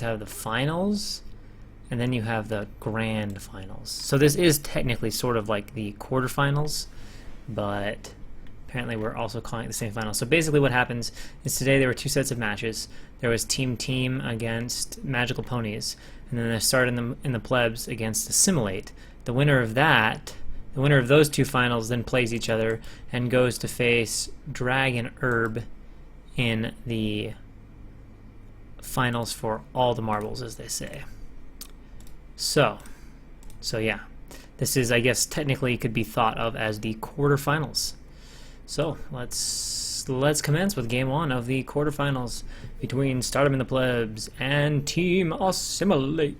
have the finals, and then you have the grand finals. So this is technically sort of like the quarterfinals, but apparently we're also calling it the same final. So basically what happens is today there were 2 sets of matches. There was Team against Magical Ponies, and then they started in the Plebs against Assimilate. The winner of those 2 finals then plays each other and goes to face Dragon Herb in the finals for all the marbles, as they say. So yeah, this is, I guess, technically could be thought of as the quarterfinals. So let's commence with game 1 of the quarterfinals between Stardom and the Plebs and Team Assimilate.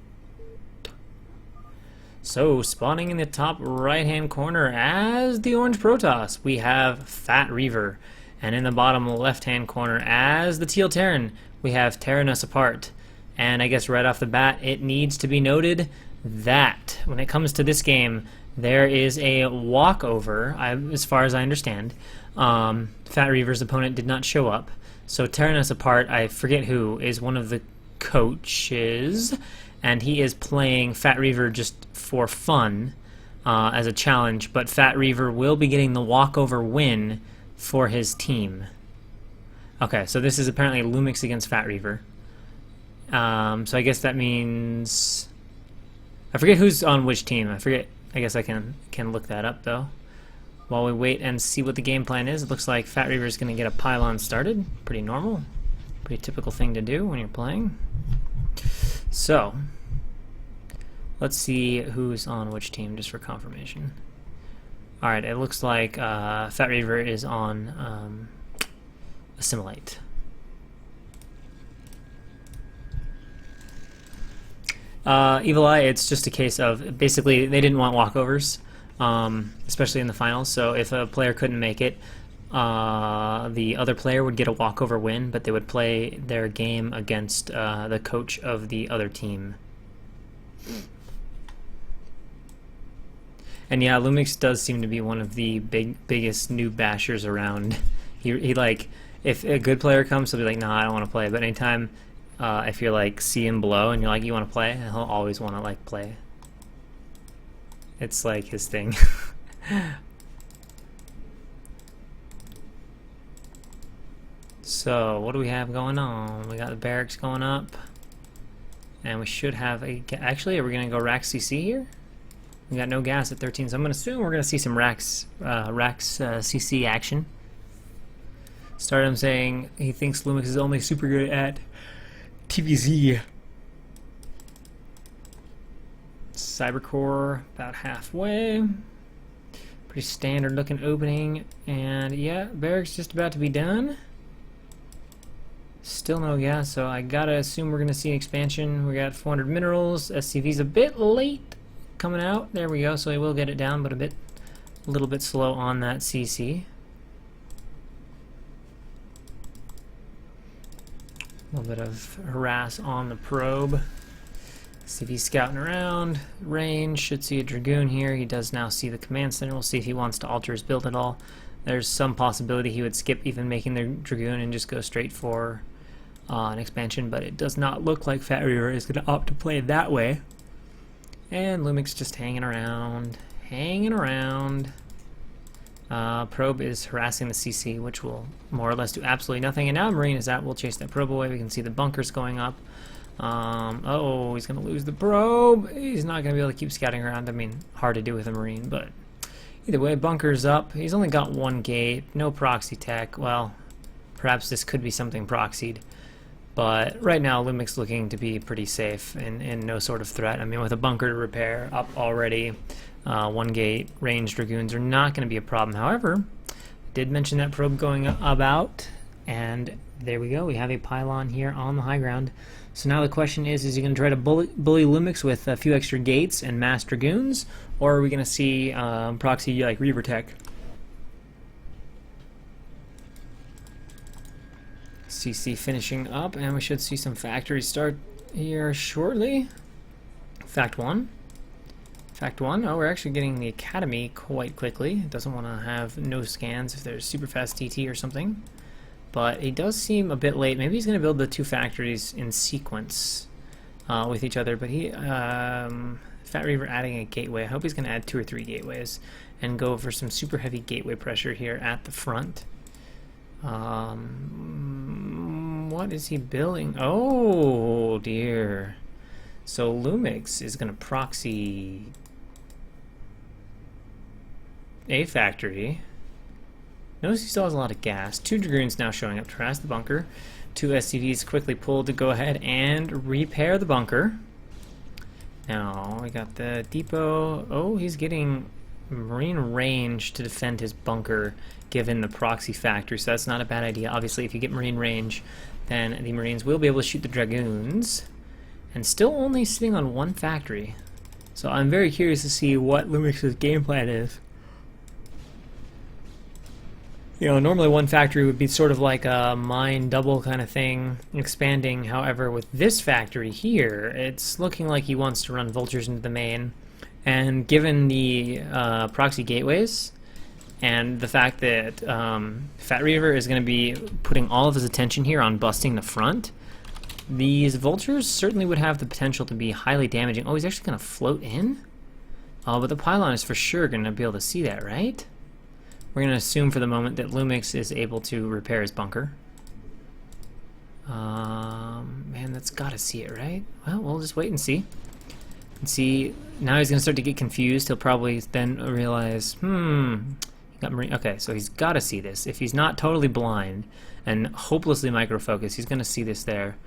So spawning in the top right-hand corner as the Orange Protoss, we have Fat Reaver, and in the bottom left-hand corner as the Teal Terran, we have tearing us apart. And I guess right off the bat, it needs to be noted that when it comes to this game, there is a walkover, as far as I understand. Fat Reaver's opponent did not show up, so tearing us apart, I forget who, is one of the coaches, and he is playing Fat Reaver just for fun as a challenge, but Fat Reaver will be getting the walkover win for his team. Okay, so this is apparently Lumix against Fat Reaver. So I guess that means... I forget who's on which team. I forget. I guess I can look that up, though. While we wait and see what the game plan is, it looks like Fat Reaver is going to get a pylon started. Pretty normal. Pretty typical thing to do when you're playing. So, let's see who's on which team, just for confirmation. Alright, it looks like Fat Reaver is on Assimilate. Evil Eye, it's just a case of, basically, they didn't want walkovers, especially in the finals, so if a player couldn't make it, the other player would get a walkover win, but they would play their game against the coach of the other team. And yeah, Lumix does seem to be one of the biggest noob bashers around. He like, if a good player comes, he'll be like, nah, I don't want to play, but anytime if you're like C and below and you're like, you want to play, and he'll always want to like play. It's like his thing. So what do we have going on? We got the barracks going up, and we should have a... Actually, are we going to go Rax CC here? We got no gas at 13, so I'm going to assume we're going to see some Rax CC action. Stardom saying he thinks Lumix is only super good at TVZ. Cybercore about halfway. Pretty standard looking opening, and yeah, barracks just about to be done. Still no gas, so I gotta assume we're gonna see an expansion. We got 400 minerals. SCV's a bit late coming out. There we go, so we will get it down, but a little bit slow on that CC. A little bit of harass on the probe. SCV's scouting around. Range, should see a Dragoon here. He does now see the command center. We'll see if he wants to alter his build at all. There's some possibility he would skip even making the Dragoon and just go straight for an expansion, but it does not look like Fat Reaver is going to opt to play that way. And Lumix just hanging around. Probe is harassing the CC, which will more or less do absolutely nothing. And now Marine is out. We'll chase that probe away. We can see the bunkers going up. Oh, he's going to lose the probe. He's not going to be able to keep scouting around. I mean, hard to do with a Marine, but either way, bunkers up. He's only got 1 gate. No proxy tech. Well, perhaps this could be something proxied. But right now, Lumix looking to be pretty safe and no sort of threat. I mean, with a bunker to repair up already, 1 gate, ranged Dragoons are not going to be a problem. However, I did mention that probe going about, and there we go. We have a pylon here on the high ground. So now the question is he going to try to bully Lumix with a few extra gates and mass Dragoons, or are we going to see proxy like Reaver Tech? CC finishing up, and we should see some factory start here shortly. Fact 1. Oh, we're actually getting the Academy quite quickly. It doesn't want to have no scans if there's super fast TT or something. But he does seem a bit late. Maybe he's going to build the 2 factories in sequence. with each other, but Fat Reaver adding a gateway. I hope he's going to add 2 or 3 gateways and go for some super heavy gateway pressure here at the front. What is he building? Oh dear. So Lumix is going to proxy a factory. Notice he still has a lot of gas. 2 Dragoons now showing up to harass the bunker. 2 SCVs quickly pulled to go ahead and repair the bunker. Now we got the depot. Oh, he's getting Marine range to defend his bunker given the proxy factory, so that's not a bad idea. Obviously, if you get Marine range, then the Marines will be able to shoot the Dragoons. And still only sitting on 1 factory. So I'm very curious to see what Lumix's game plan is. You know, normally 1 factory would be sort of like a mine double kind of thing, expanding. However, with this factory here, it's looking like he wants to run vultures into the main. And given the proxy gateways, and the fact that Fat Reaver is going to be putting all of his attention here on busting the front, these vultures certainly would have the potential to be highly damaging. Oh, he's actually going to float in? Oh, but the pylon is for sure going to be able to see that, right? We're going to assume for the moment that Lumix is able to repair his bunker. Man, that's got to see it, right? Well, we'll just wait and see. And see, now he's going to start to get confused. He'll probably then realize, he got Marine. Okay, so he's got to see this. If he's not totally blind and hopelessly micro-focused, he's going to see this there.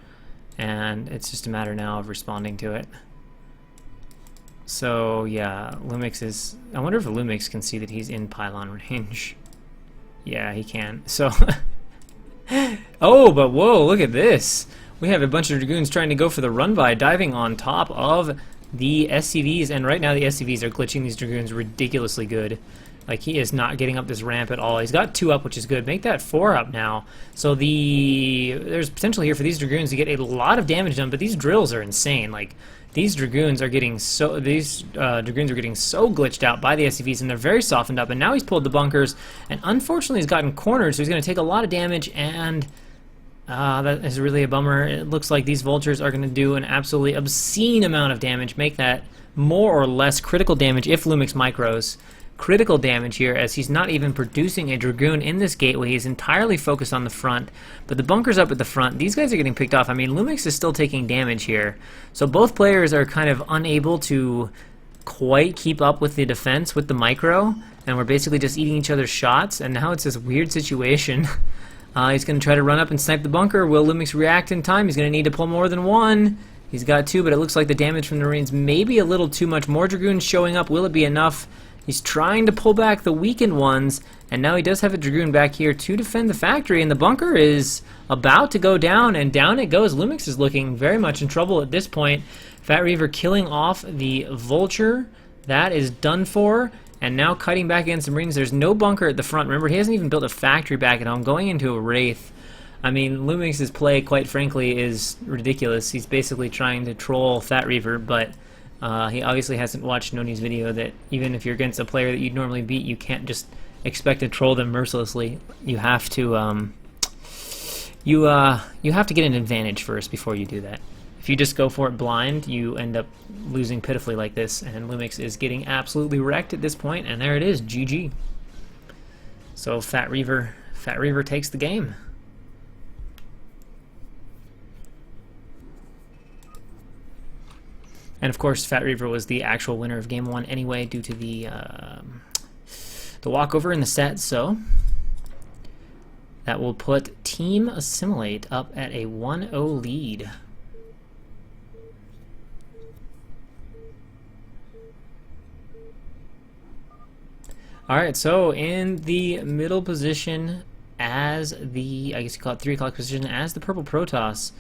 And it's just a matter now of responding to it. So yeah, Lumix is... I wonder if Lumix can see that he's in pylon range. Yeah, he can. So... Oh, but whoa, look at this! We have a bunch of Dragoons trying to go for the run-by, diving on top of the SCVs, and right now the SCVs are glitching these Dragoons ridiculously good. Like, he is not getting up this ramp at all. He's got 2 up, which is good. Make that 4 up now. So there's potential here for these Dragoons to get a lot of damage done, but these drills are insane. Like, these Dragoons are getting so glitched out by the SCVs, and they're very softened up. And now he's pulled the bunkers, and unfortunately he's gotten cornered, so he's going to take a lot of damage, and that is really a bummer. It looks like these vultures are going to do an absolutely obscene amount of damage, make that more or less critical damage if Lumix micros. Critical damage here, as he's not even producing a Dragoon in this gateway. He's entirely focused on the front, but the bunker's up at the front. These guys are getting picked off. I mean, Lumix is still taking damage here, so both players are kind of unable to quite keep up with the defense with the micro, and we're basically just eating each other's shots, and now it's this weird situation. He's going to try to run up and snipe the bunker. Will Lumix react in time? He's going to need to pull more than 1. He's got 2, but it looks like the damage from the Marines may be a little too much. More Dragoons showing up. Will it be enough? He's trying to pull back the weakened ones, and now he does have a Dragoon back here to defend the factory, and the bunker is about to go down, and down it goes. Lumix is looking very much in trouble at this point. Fat Reaver killing off the Vulture. That is done for, and now cutting back against the Marines. There's no bunker at the front. Remember, he hasn't even built a factory back at home. Going into a Wraith. I mean, Lumix's play, quite frankly, is ridiculous. He's basically trying to troll Fat Reaver, but... he obviously hasn't watched Noni's video that even if you're against a player that you'd normally beat, you can't just expect to troll them mercilessly. You have to you have to get an advantage first before you do that. If you just go for it blind, you end up losing pitifully like this, and Lumix is getting absolutely wrecked at this point, and there it is, GG. So Fat Reaver takes the game. And of course, Fat Reaver was the actual winner of Game 1 anyway, due to the walkover in the set. So that will put Team Assimilate up at a 1-0 lead. All right, so in the middle position as the, I guess you call it 3 o'clock position, as the Purple Protoss,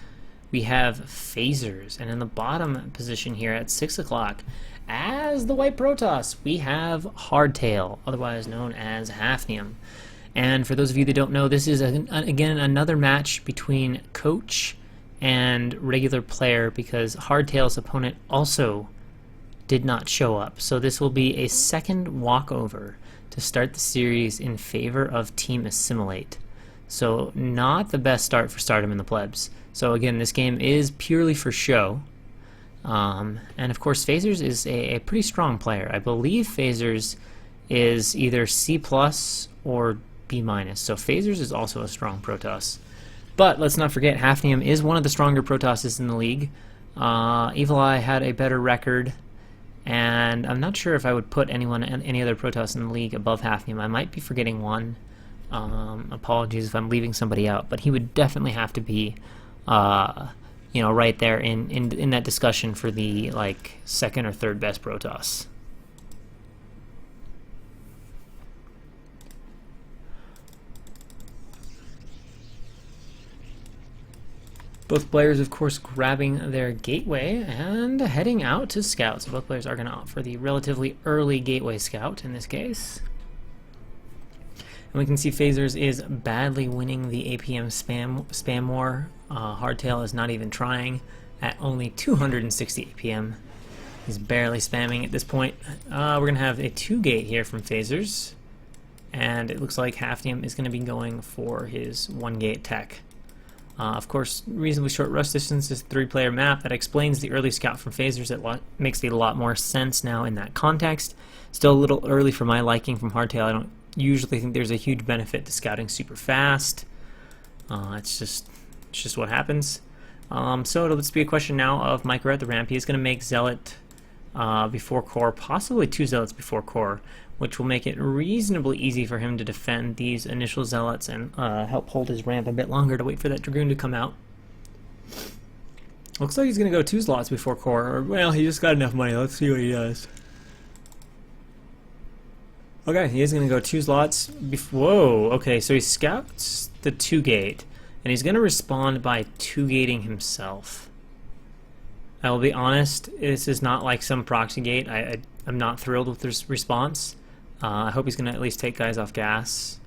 we have Phasers, and in the bottom position here at 6 o'clock, as the White Protoss, we have Hardtail, otherwise known as Hafnium. And for those of you that don't know, this is, again, another match between Coach and regular player, because Hardtail's opponent also did not show up. So this will be a second walkover to start the series in favor of Team Assimilate. So not the best start for Stardom and the Plebs. So again, this game is purely for show. And of course, Phasers is a pretty strong player. I believe Phasers is either C+ or B-. So Phasers is also a strong Protoss. But let's not forget, Hafnium is one of the stronger Protosses in the league. Evil Eye had a better record, and I'm not sure if I would put any other Protoss in the league above Hafnium. I might be forgetting one. Apologies if I'm leaving somebody out, but he would definitely have to be, right there in that discussion for the second or third best Protoss. Both players, of course, grabbing their gateway and heading out to scout. So both players are going to opt for the relatively early gateway scout in this case. And we can see Phasers is badly winning the APM spam war. Hardtail is not even trying at only 260 APM. He's barely spamming at this point. We're going to have a 2-gate here from Phasers. And it looks like Hafnium is going to be going for his 1-gate tech. Of course, reasonably short rush distance is a 3-player map. That explains the early scout from Phasers. It makes a lot more sense now in that context. Still a little early for my liking from Hardtail. I don't usually think there's a huge benefit to scouting super fast. It's just what happens. So it'll just be a question now of Micro at the ramp. He's going to make Zealot before core, possibly 2 Zealots before core, which will make it reasonably easy for him to defend these initial Zealots and help hold his ramp a bit longer to wait for that Dragoon to come out. Looks like he's going to go 2 slots before core, or, well, he just got enough money. Let's see what he does. Okay, he is going to go 2 slots. Whoa, okay, so he scouts the 2-gate, and he's going to respond by 2-gating himself. I will be honest, this is not like some proxy gate. I'm not thrilled with this response. I hope he's going to at least take guys off gas.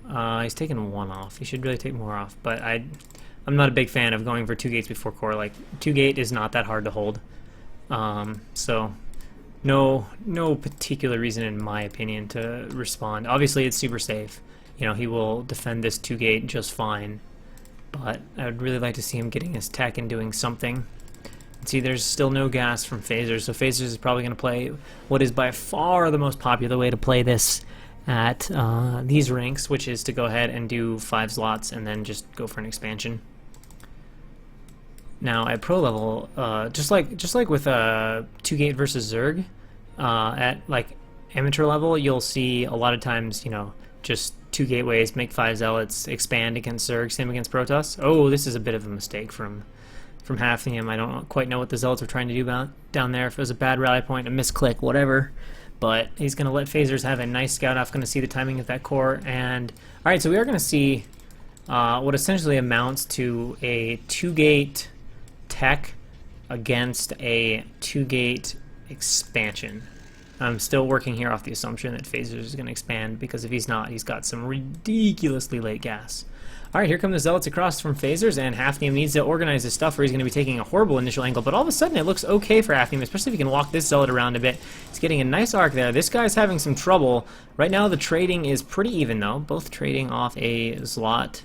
He's taken 1 off. He should really take more off, but I'm not a big fan of going for 2 gates before core. Like, 2-gate is not that hard to hold. So no particular reason in my opinion to respond. Obviously it's super safe. He will defend this 2-gate just fine, but I would really like to see him getting his tech and doing something. See, there's still no gas from Phasers, so Phasers is probably going to play what is by far the most popular way to play this at these ranks, which is to go ahead and do 5 slots and then just go for an expansion. Now at pro level, just like with 2-gate versus Zerg, at amateur level, you'll see a lot of times, just 2 gateways, make 5 Zealots, expand against Zerg, same against Protoss. Oh, this is a bit of a mistake from Hafnium. I don't quite know what the Zealots are trying to do down there. If it was a bad rally point, a misclick, whatever. But he's going to let Phasers have a nice scout off. Going to see the timing of that core. And alright, so we are going to see what essentially amounts to a 2-gate tech against a 2-gate expansion. I'm still working here off the assumption that Phasers is going to expand, because if he's not, he's got some ridiculously late gas. Alright, here come the Zealots across from Phasers, and Hafnium needs to organize his stuff, or he's going to be taking a horrible initial angle, but all of a sudden it looks okay for Hafnium, especially if he can walk this Zealot around a bit. He's getting a nice arc there. This guy's having some trouble. Right now the trading is pretty even, though. Both trading off a slot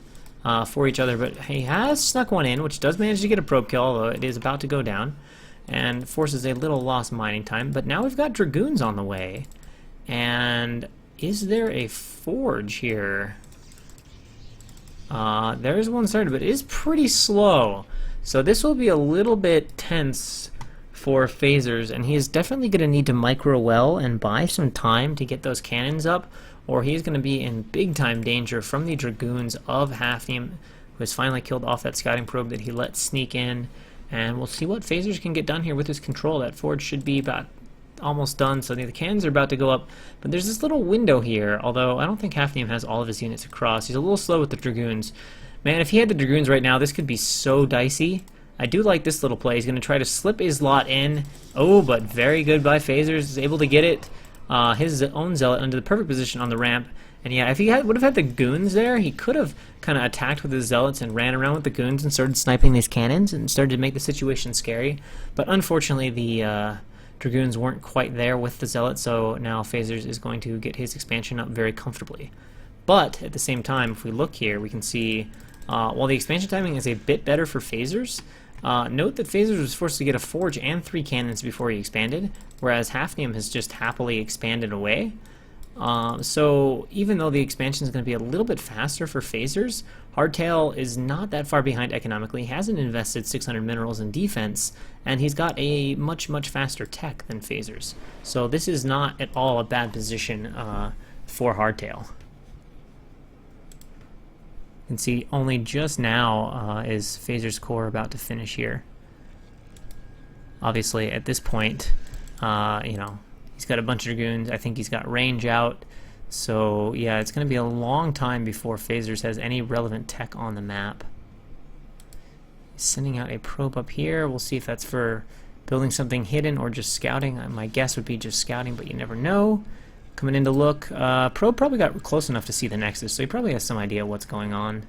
for each other, but he has snuck one in, which does manage to get a probe kill, although it is about to go down, and forces a little lost mining time. But now we've got Dragoons on the way, and is there a forge here? There's one started, but it is pretty slow. So this will be a little bit tense for Phasers, and he is definitely going to need to micro well and buy some time to get those cannons up, or he's going to be in big time danger from the Dragoons of Hafnium, who has finally killed off that scouting probe that he let sneak in. And we'll see what Phasers can get done here with his control. That forge should be about almost done, so the cannons are about to go up, but there's this little window here, although I don't think Hafnium has all of his units across. He's a little slow with the Dragoons. Man, if he had the Dragoons right now, this could be so dicey. I do like this little play. He's going to try to slip his lot in. Oh, but very good by Phasers. He's able to get it, his own Zealot, into the perfect position on the ramp. And yeah, if he would have had the goons there, he could have kind of attacked with his Zealots and ran around with the goons and started sniping these cannons and started to make the situation scary. But unfortunately, the Dragoons weren't quite there with the Zealot, so now Phasers is going to get his expansion up very comfortably. But at the same time, if we look here, we can see while the expansion timing is a bit better for Phasers, Note that Phasers was forced to get a forge and 3 cannons before he expanded, whereas Hafnium has just happily expanded away. So even though the expansion is going to be a little bit faster for Phasers, Hardtail is not that far behind economically. He hasn't invested 600 minerals in defense, and he's got a much faster tech than Phasers. So this is not at all a bad position for Hardtail. You can see only just now is Phasers' core about to finish here. Obviously, at this point, you know, he's got a bunch of Dragoons. I think he's got range out. So, yeah, it's going to be a long time before Phasers has any relevant tech on the map. He's sending out a probe up here. We'll see if that's for building something hidden or just scouting. My guess would be just scouting, but you never know. Coming in to look. Probe probably got close enough to see the Nexus, so he probably has some idea what's going on.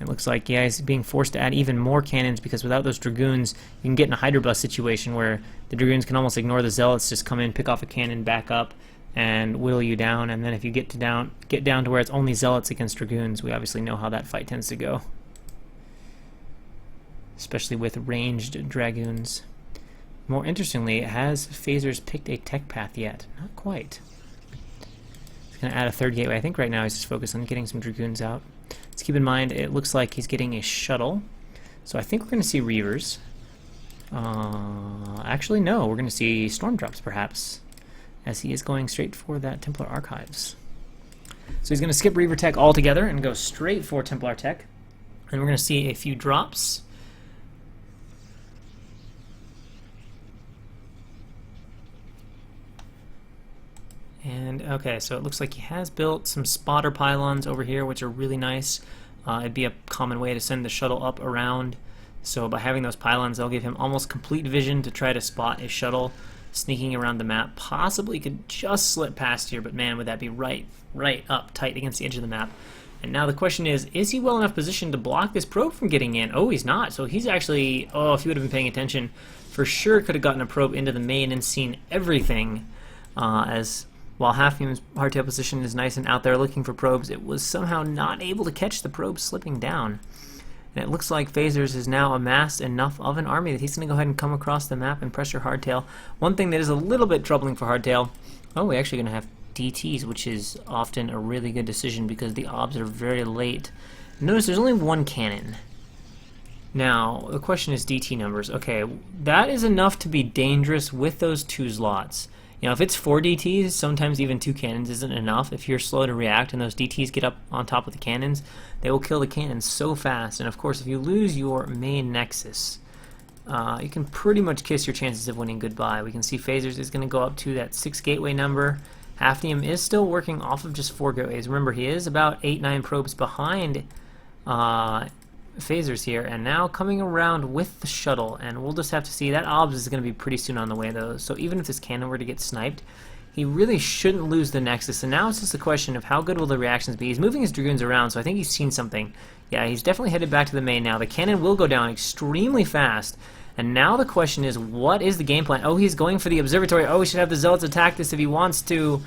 It looks like, yeah, he's being forced to add even more cannons because without those Dragoons, you can get in a Hydrobus situation where the Dragoons can almost ignore the Zealots, just come in, pick off a cannon, back up, and whittle you down. And then if you get down to where it's only Zealots against Dragoons, we obviously know how that fight tends to go. Especially with ranged Dragoons. More interestingly, has Phasers picked a tech path yet? Not quite. He's going to add a 3rd gateway. I think right now he's just focused on getting some Dragoons out. Let's keep in mind, it looks like he's getting a shuttle. So I think we're going to see Reavers. Actually, no, we're going to see Storm Drops, perhaps, as he is going straight for that Templar Archives. So he's going to skip Reaver Tech altogether and go straight for Templar Tech. And we're going to see a few drops. And okay, so it looks like he has built some spotter pylons over here, which are really nice. It'd be a common way to send the shuttle up around. So by having those pylons, they'll give him almost complete vision to try to spot a shuttle sneaking around the map. Possibly could just slip past here, but man, would that be right up tight against the edge of the map. And now the question is he well enough positioned to block this probe from getting in? Oh, he's not. So he's actually, oh, if he would have been paying attention, for sure could have gotten a probe into the main and seen everything. As while Hafnium's hardtail position is nice and out there looking for probes, it was somehow not able to catch the probe slipping down. And it looks like Phasers has now amassed enough of an army that he's going to go ahead and come across the map and pressure Hardtail. One thing that is a little bit troubling for Hardtail, oh, we're actually going to have DTs, which is often a really good decision because the obs are very late. Notice there's only 1 cannon. Now, the question is DT numbers. Okay, that is enough to be dangerous with those 2 slots. You know, if it's 4 DTs, sometimes even 2 cannons isn't enough. If you're slow to react and those DTs get up on top of the cannons, they will kill the cannons so fast. And of course, if you lose your main nexus, you can pretty much kiss your chances of winning goodbye. We can see Phasers is going to go up to that 6 gateway number. Hafnium is still working off of just 4 gateways. Remember, he is about 8-9 probes behind Phasers here, and now coming around with the shuttle, and we'll just have to see. That obs is going to be pretty soon on the way, though, so even if this cannon were to get sniped, he really shouldn't lose the nexus. And now it's just a question of how good will the reactions be. He's moving his Dragoons around, so I think he's seen something. Yeah, he's definitely headed back to the main now. The cannon will go down extremely fast, and now the question is, what is the game plan? Oh, he's going for the observatory. Oh, he should have the Zealots attack this if he wants to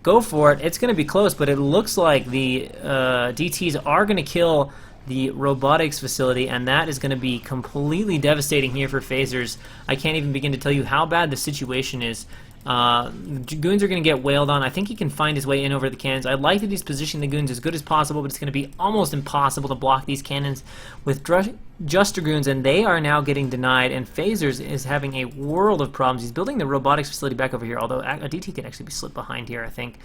go for it. It's going to be close, but it looks like the DTs are going to kill the robotics facility, and that is going to be completely devastating here for Phasers. I can't even begin to tell you how bad the situation is. The goons are going to get wailed on. I think he can find his way in over the cannons. I like that he's positioning the goons as good as possible, but it's going to be almost impossible to block these cannons with just Dragoons, and they are now getting denied, and Phasers is having a world of problems. He's building the robotics facility back over here, although a DT can actually be slipped behind here, I think.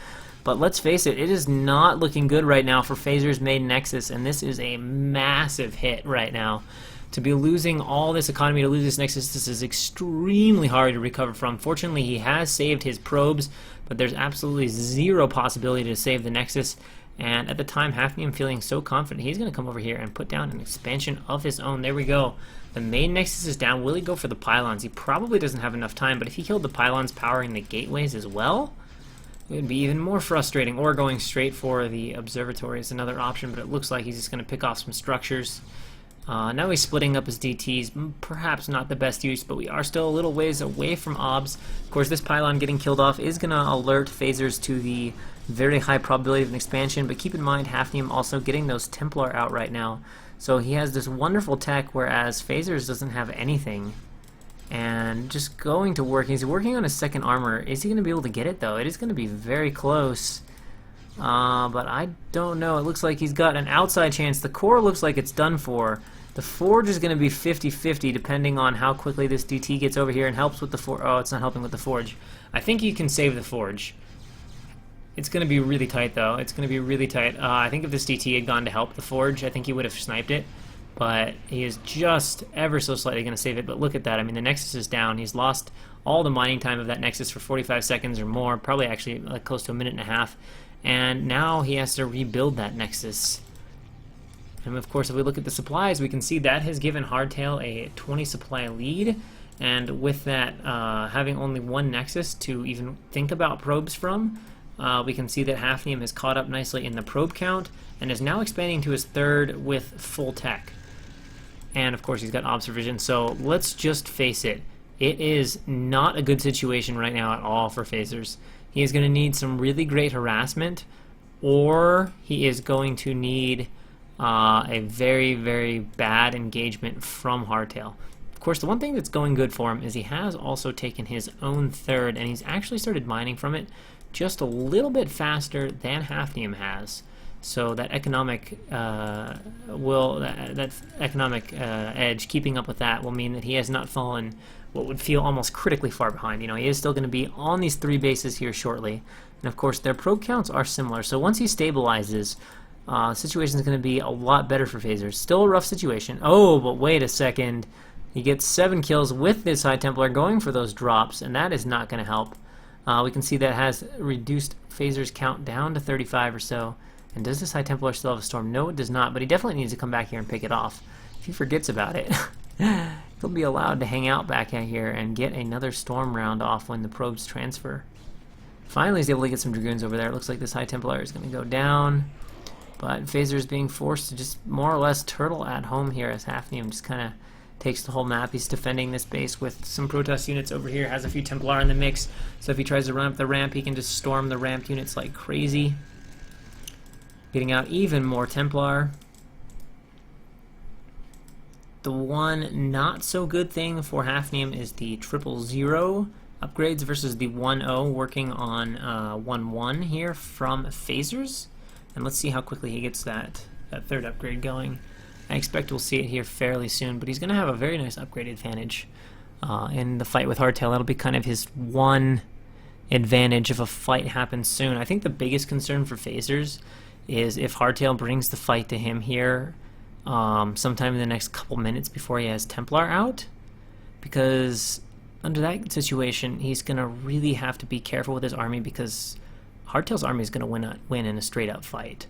But let's face it, it is not looking good right now for Phasers' main nexus, and this is a massive hit right now. To be losing all this economy, to lose this nexus, this is extremely hard to recover from. Fortunately, he has saved his probes, but there's absolutely zero possibility to save the nexus. And at the time, Hafnium feeling so confident, he's going to come over here and put down an expansion of his own. There we go. The main nexus is down. Will he go for the pylons? He probably doesn't have enough time, but if he killed the pylons powering the gateways as well, it would be even more frustrating. Or going straight for the observatory is another option, but it looks like he's just going to pick off some structures. Now he's splitting up his DTs, perhaps not the best use, but we are still a little ways away from obs. Of course, this pylon getting killed off is going to alert Phasers to the very high probability of an expansion, but keep in mind Hafnium also getting those Templar out right now. So he has this wonderful tech, whereas Phasers doesn't have anything. And just going to work. He's working on his second armor. Is he going to be able to get it, though? It is going to be very close. But I don't know. It looks like he's got an outside chance. The core looks like it's done for. The forge is going to be 50-50 depending on how quickly this DT gets over here and helps with the forge. Oh, it's not helping with the forge. I think you can save the forge. It's going to be really tight, though. It's going to be really tight. I think if this DT had gone to help the forge, I think he would have sniped it. But he is just ever so slightly going to save it. But look at that. I mean, the Nexus is down. He's lost all the mining time of that Nexus for 45 seconds or more. Probably actually like close to a minute and a half. And now he has to rebuild that Nexus. And of course, if we look at the supplies, we can see that has given Hardtail a 20 supply lead. And with that, having only one Nexus to even think about probes from, we can see that Hafnium has caught up nicely in the probe count and is now expanding to his third with full tech. And of course he's got observation, so let's just face it. It is not a good situation right now at all for Phasers. He is going to need some really great harassment, or he is going to need a very, very bad engagement from Hardtail. Of course, the one thing that's going good for him is he has also taken his own third, and he's actually started mining from it just a little bit faster than Hafnium has. So that economic edge, keeping up with that, will mean that he has not fallen what would feel almost critically far behind. You know, he is still going to be on these 3 bases here shortly, and of course their probe counts are similar. So once he stabilizes, the situation is going to be a lot better for Phasers. Still a rough situation. Oh, but wait a second. He gets 7 kills with this High Templar going for those drops, and that is not going to help. We can see that has reduced Phasers' count down to 35 or so. And does this High Templar still have a storm? No, it does not, but he definitely needs to come back here and pick it off. If he forgets about it, he'll be allowed to hang out back out here and get another storm round off when the probes transfer. Finally, he's able to get some Dragoons over there. It looks like this High Templar is going to go down, but Phaser is being forced to just more or less turtle at home here as Hafnium just kind of takes the whole map. He's defending this base with some Protoss units over here, has a few Templar in the mix, so if he tries to run up the ramp, he can just storm the ramp units like crazy. Getting out even more Templar. The one not so good thing for Hafnium is the 000 upgrades versus the 1-0 working on 1-1 here from Phasers. And let's see how quickly he gets that third upgrade going. I expect we'll see it here fairly soon, but he's going to have a very nice upgrade advantage in the fight with Hardtail. That'll be kind of his one advantage if a fight happens soon. I think the biggest concern for Phasers is if Hardtail brings the fight to him here sometime in the next couple minutes before he has Templar out, because under that situation he's going to really have to be careful with his army, because Hardtail's army is going to win in a straight up fight.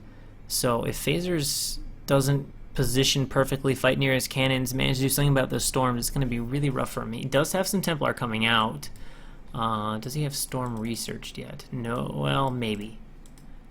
So if Phasers doesn't position perfectly, fight near his cannons, manage to do something about those storms, it's going to be really rough for him. He does have some Templar coming out. Does he have storm researched yet? No, well, maybe.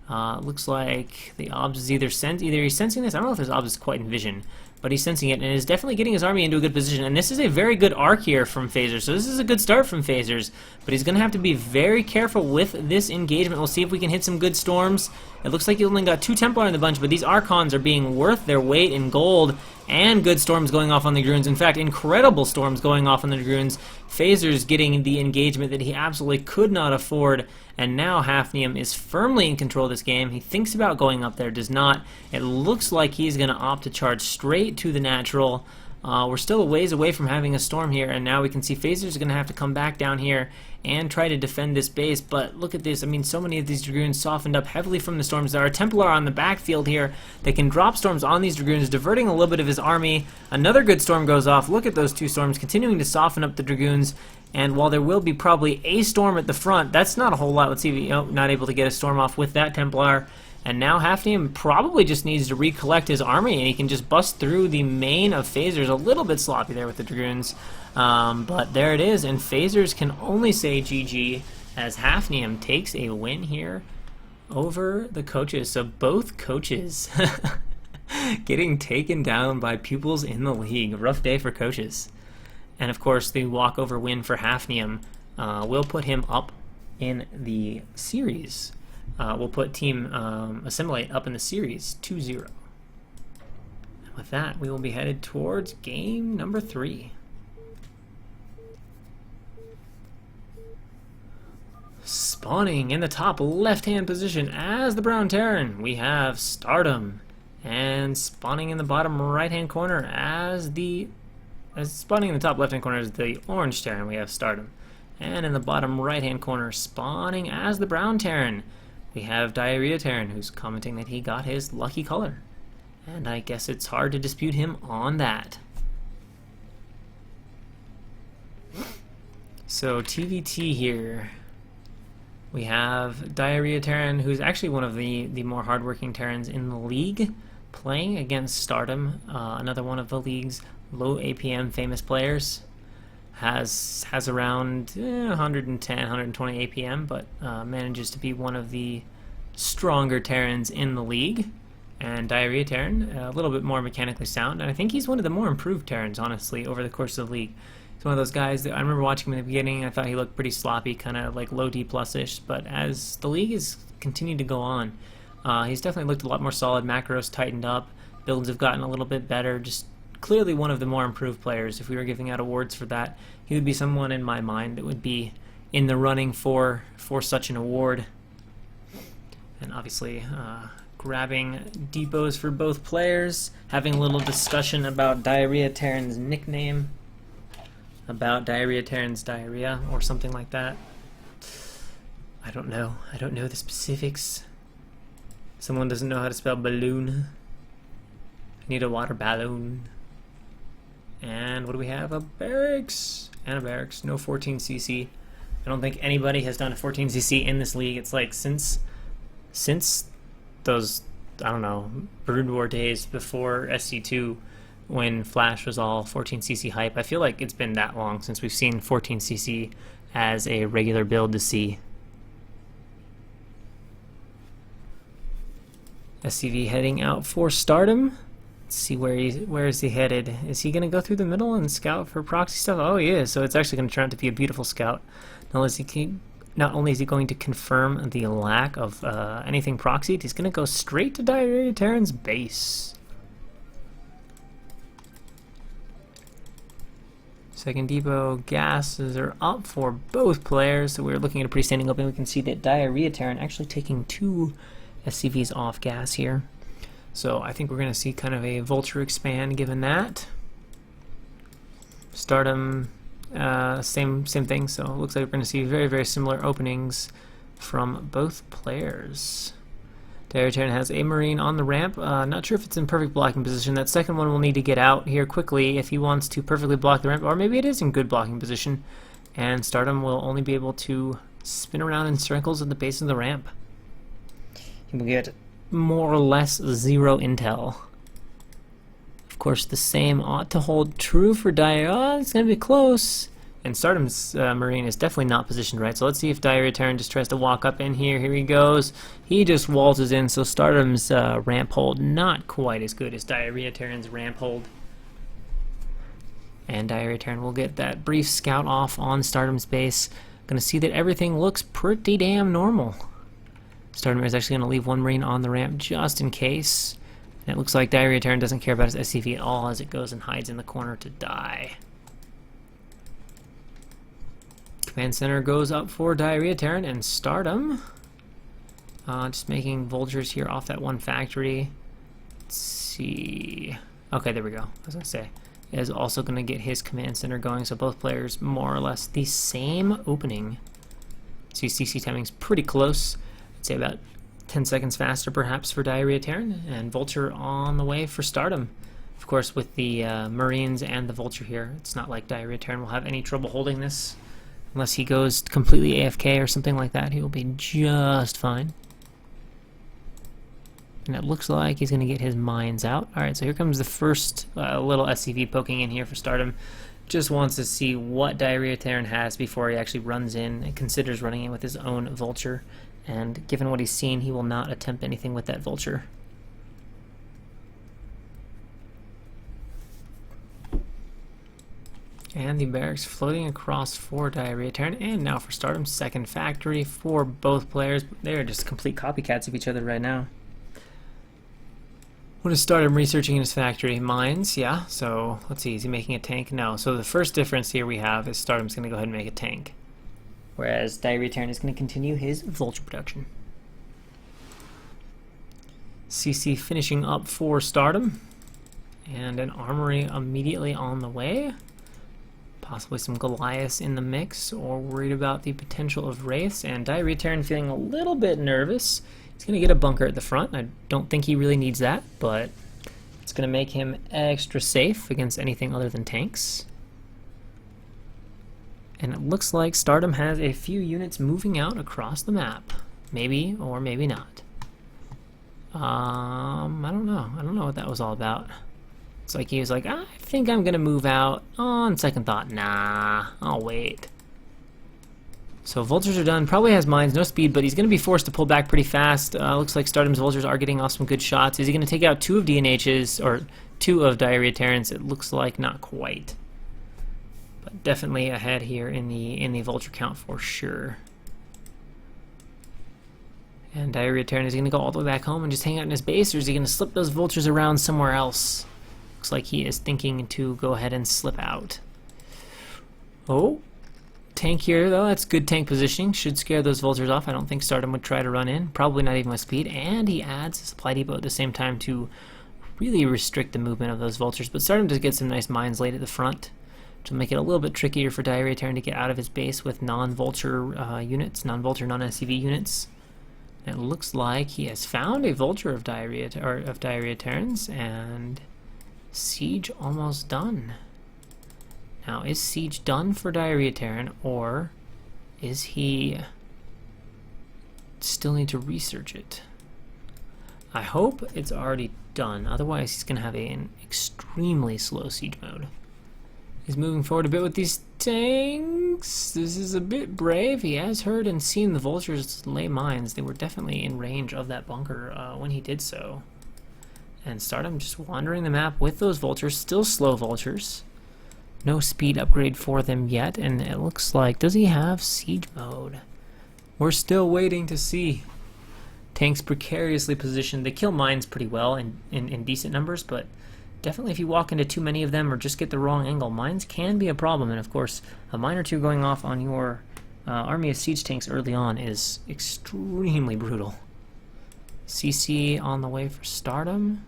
Looks like the OBS is either he's sensing this. I don't know if his OBS is quite in vision, but he's sensing it and is definitely getting his army into a good position. And this is a very good arc here from Phasers, so this is a good start from Phasers, but he's going to have to be very careful with this engagement. We'll see if we can hit some good storms. It looks like he only got 2 Templar in the bunch, but these Archons are being worth their weight in gold, and good storms going off on the Dragoons. In fact, incredible storms going off on the Dragoons. Phasers getting the engagement that he absolutely could not afford, and now Hafnium is firmly in control of this game. He thinks about going up there, does not. It looks like he's going to opt to charge straight to the natural. We're still a ways away from having a storm here, and now we can see Phasers are going to have to come back down here and try to defend this base. But look at this. I mean, so many of these Dragoons softened up heavily from the storms. There are Templar on the backfield here. They can drop storms on these Dragoons, diverting a little bit of his army. Another good storm goes off. Look at those 2 storms continuing to soften up the Dragoons. And while there will be probably a storm at the front, that's not a whole lot. Let's see, not able to get a storm off with that Templar. And now Hafnium probably just needs to recollect his army, and he can just bust through the main of Phasers. A little bit sloppy there with the Dragoons, but there it is. And Phasers can only say GG as Hafnium takes a win here over the coaches. So both coaches getting taken down by pupils in the league. Rough day for coaches. And of course, the walkover win for Hafnium will put him up in the series. We'll put Team Assimilate up in the series 2-0. with that, we will be headed towards game number 3. Spawning in the top left-hand position as the Brown Terran, we have Stardom. And spawning in the bottom right-hand corner spawning in the top left-hand corner is the Orange Terran, we have Stardom. And in the bottom right-hand corner, spawning as the Brown Terran, we have Diarrhea Terran, who's commenting that he got his lucky color. And I guess it's hard to dispute him on that. So TVT here. We have Diarrhea Terran, who's actually one of the more hardworking Terrans in the league, playing against Stardom, another one of the league's low APM famous players. Has around 110, 120 APM, but manages to be one of the stronger Terrans in the league. And Diarrhea Terran, a little bit more mechanically sound, and I think he's one of the more improved Terrans, honestly, over the course of the league. He's one of those guys that I remember watching him in the beginning. I thought he looked pretty sloppy, kind of like low D plus-ish, but as the league has continued to go on, he's definitely looked a lot more solid. Macros tightened up, builds have gotten a little bit better, just clearly one of the more improved players. If we were giving out awards for that, he would be someone in my mind that would be in the running for such an award. And obviously, grabbing depots for both players, having a little discussion about Diarrhea Terran's nickname, about Diarrhea Terran's diarrhea, or something like that. I don't know the specifics. Someone doesn't know how to spell balloon. I need a water balloon. And what do we have? A barracks. And a barracks. No 14cc. I don't think anybody has done a 14cc in this league. It's like since those, I don't know, Brood War days before SC2, when Flash was all 14cc hype. I feel like it's been that long since we've seen 14cc as a regular build to see. SCV heading out for Stardom. Let's see where is he headed. Is he going to go through the middle and scout for proxy stuff? Oh, he is. So it's actually going to turn out to be a beautiful scout. Not only is he going to confirm the lack of anything proxied, he's going to go straight to Diarrhea Terran's base. Second depot gases are up for both players, so we're looking at a pretty standing opening. We can see that Diarrhea Terran actually taking 2 SCVs off gas here. So I think we're going to see kind of a Vulture expand given that. Stardom, same thing, so it looks like we're going to see very, very similar openings from both players. Diarrhea Terran has a Marine on the ramp. Not sure if it's in perfect blocking position. That second one will need to get out here quickly if he wants to perfectly block the ramp, or maybe it is in good blocking position. And Stardom will only be able to spin around in circles at the base of the ramp. He will get more or less 0 intel. Of course, the same ought to hold true for Diarrhea. Oh, it's going to be close. And Stardom's Marine is definitely not positioned right. So let's see if Diarrhea Terran just tries to walk up in here. Here he goes. He just waltzes in. So Stardom's ramp hold not quite as good as Diarrhea Terran's ramp hold. And Diarrhea Terran will get that brief scout off on Stardom's base. Going to see that everything looks pretty damn normal. Stardom is actually going to leave 1 Marine on the ramp just in case. And it looks like Diarrhea Terran doesn't care about his SCV at all as it goes and hides in the corner to die. Command Center goes up for Diarrhea Terran and Stardom. Just making vultures here off that 1 factory. Let's see. Okay, there we go. I was going to say. Is also going to get his Command Center going, so both players more or less the same opening. See, CC timing's pretty close. I'd say about 10 seconds faster perhaps for Diarrhea Terran, and Vulture on the way for Stardom. Of course, with the Marines and the Vulture here, it's not like Diarrhea Terran will have any trouble holding this. Unless he goes completely AFK or something like that, he will be just fine. And it looks like he's going to get his mines out. Alright, so here comes the first little SCV poking in here for Stardom. Just wants to see what Diarrhea Terran has before he actually runs in and considers running in with his own Vulture. And given what he's seen, he will not attempt anything with that Vulture. And the barracks floating across for Diarrhea Terran, and now for Stardom's second factory for both players. They are just complete copycats of each other right now. What is Stardom researching in his factory? Mines, yeah. So let's see, is he making a tank? No. So the first difference here we have is Stardom's going to go ahead and make a tank, whereas Diarrhea Terran is going to continue his vulture production. CC finishing up for Stardom, and an armory immediately on the way. Possibly some Goliaths in the mix, or worried about the potential of Wraiths, and Diarrhea Terran feeling a little bit nervous. He's going to get a bunker at the front. I don't think he really needs that, but it's going to make him extra safe against anything other than tanks. And it looks like Stardom has a few units moving out across the map. Maybe or maybe not. I don't know. I don't know what that was all about. It's like he was like, I think I'm going to move out. On second thought, nah, I'll wait. So vultures are done. Probably has mines, no speed, but he's going to be forced to pull back pretty fast. Looks like Stardom's vultures are getting off some good shots. Is he going to take out 2 of DNH's, or 2 of Diarrhea Terrans? It looks like not quite. But definitely ahead here in the vulture count for sure. And Diarrhea Terran is he going to go all the way back home and just hang out in his base, or is he going to slip those vultures around somewhere else? Looks like he is thinking to go ahead and slip out. Oh, tank here though. That's good tank positioning. Should scare those vultures off. I don't think Stardom would try to run in. Probably not even with speed. And he adds a supply depot at the same time to really restrict the movement of those vultures. But Stardom does get some nice mines laid at the front, which will make it a little bit trickier for Diarrhea Terran to get out of his base with non-vulture units, non-vulture, non-SCV units. It looks like he has found a vulture of Diarrhea Terrans, and siege almost done. Now, is siege done for Diarrhea Terran, or is he still need to research it? I hope it's already done, otherwise he's going to have an extremely slow siege mode. He's moving forward a bit with these tanks. This is a bit brave. He has heard and seen the vultures lay mines. They were definitely in range of that bunker when he did so. And Stardom just wandering the map with those vultures, still slow vultures. No speed upgrade for them yet, and it looks like, does he have siege mode? We're still waiting to see. Tanks precariously positioned. They kill mines pretty well in decent numbers, but definitely if you walk into too many of them or just get the wrong angle, mines can be a problem. And of course, a mine or two going off on your army of siege tanks early on is extremely brutal. CC on the way for Stardom.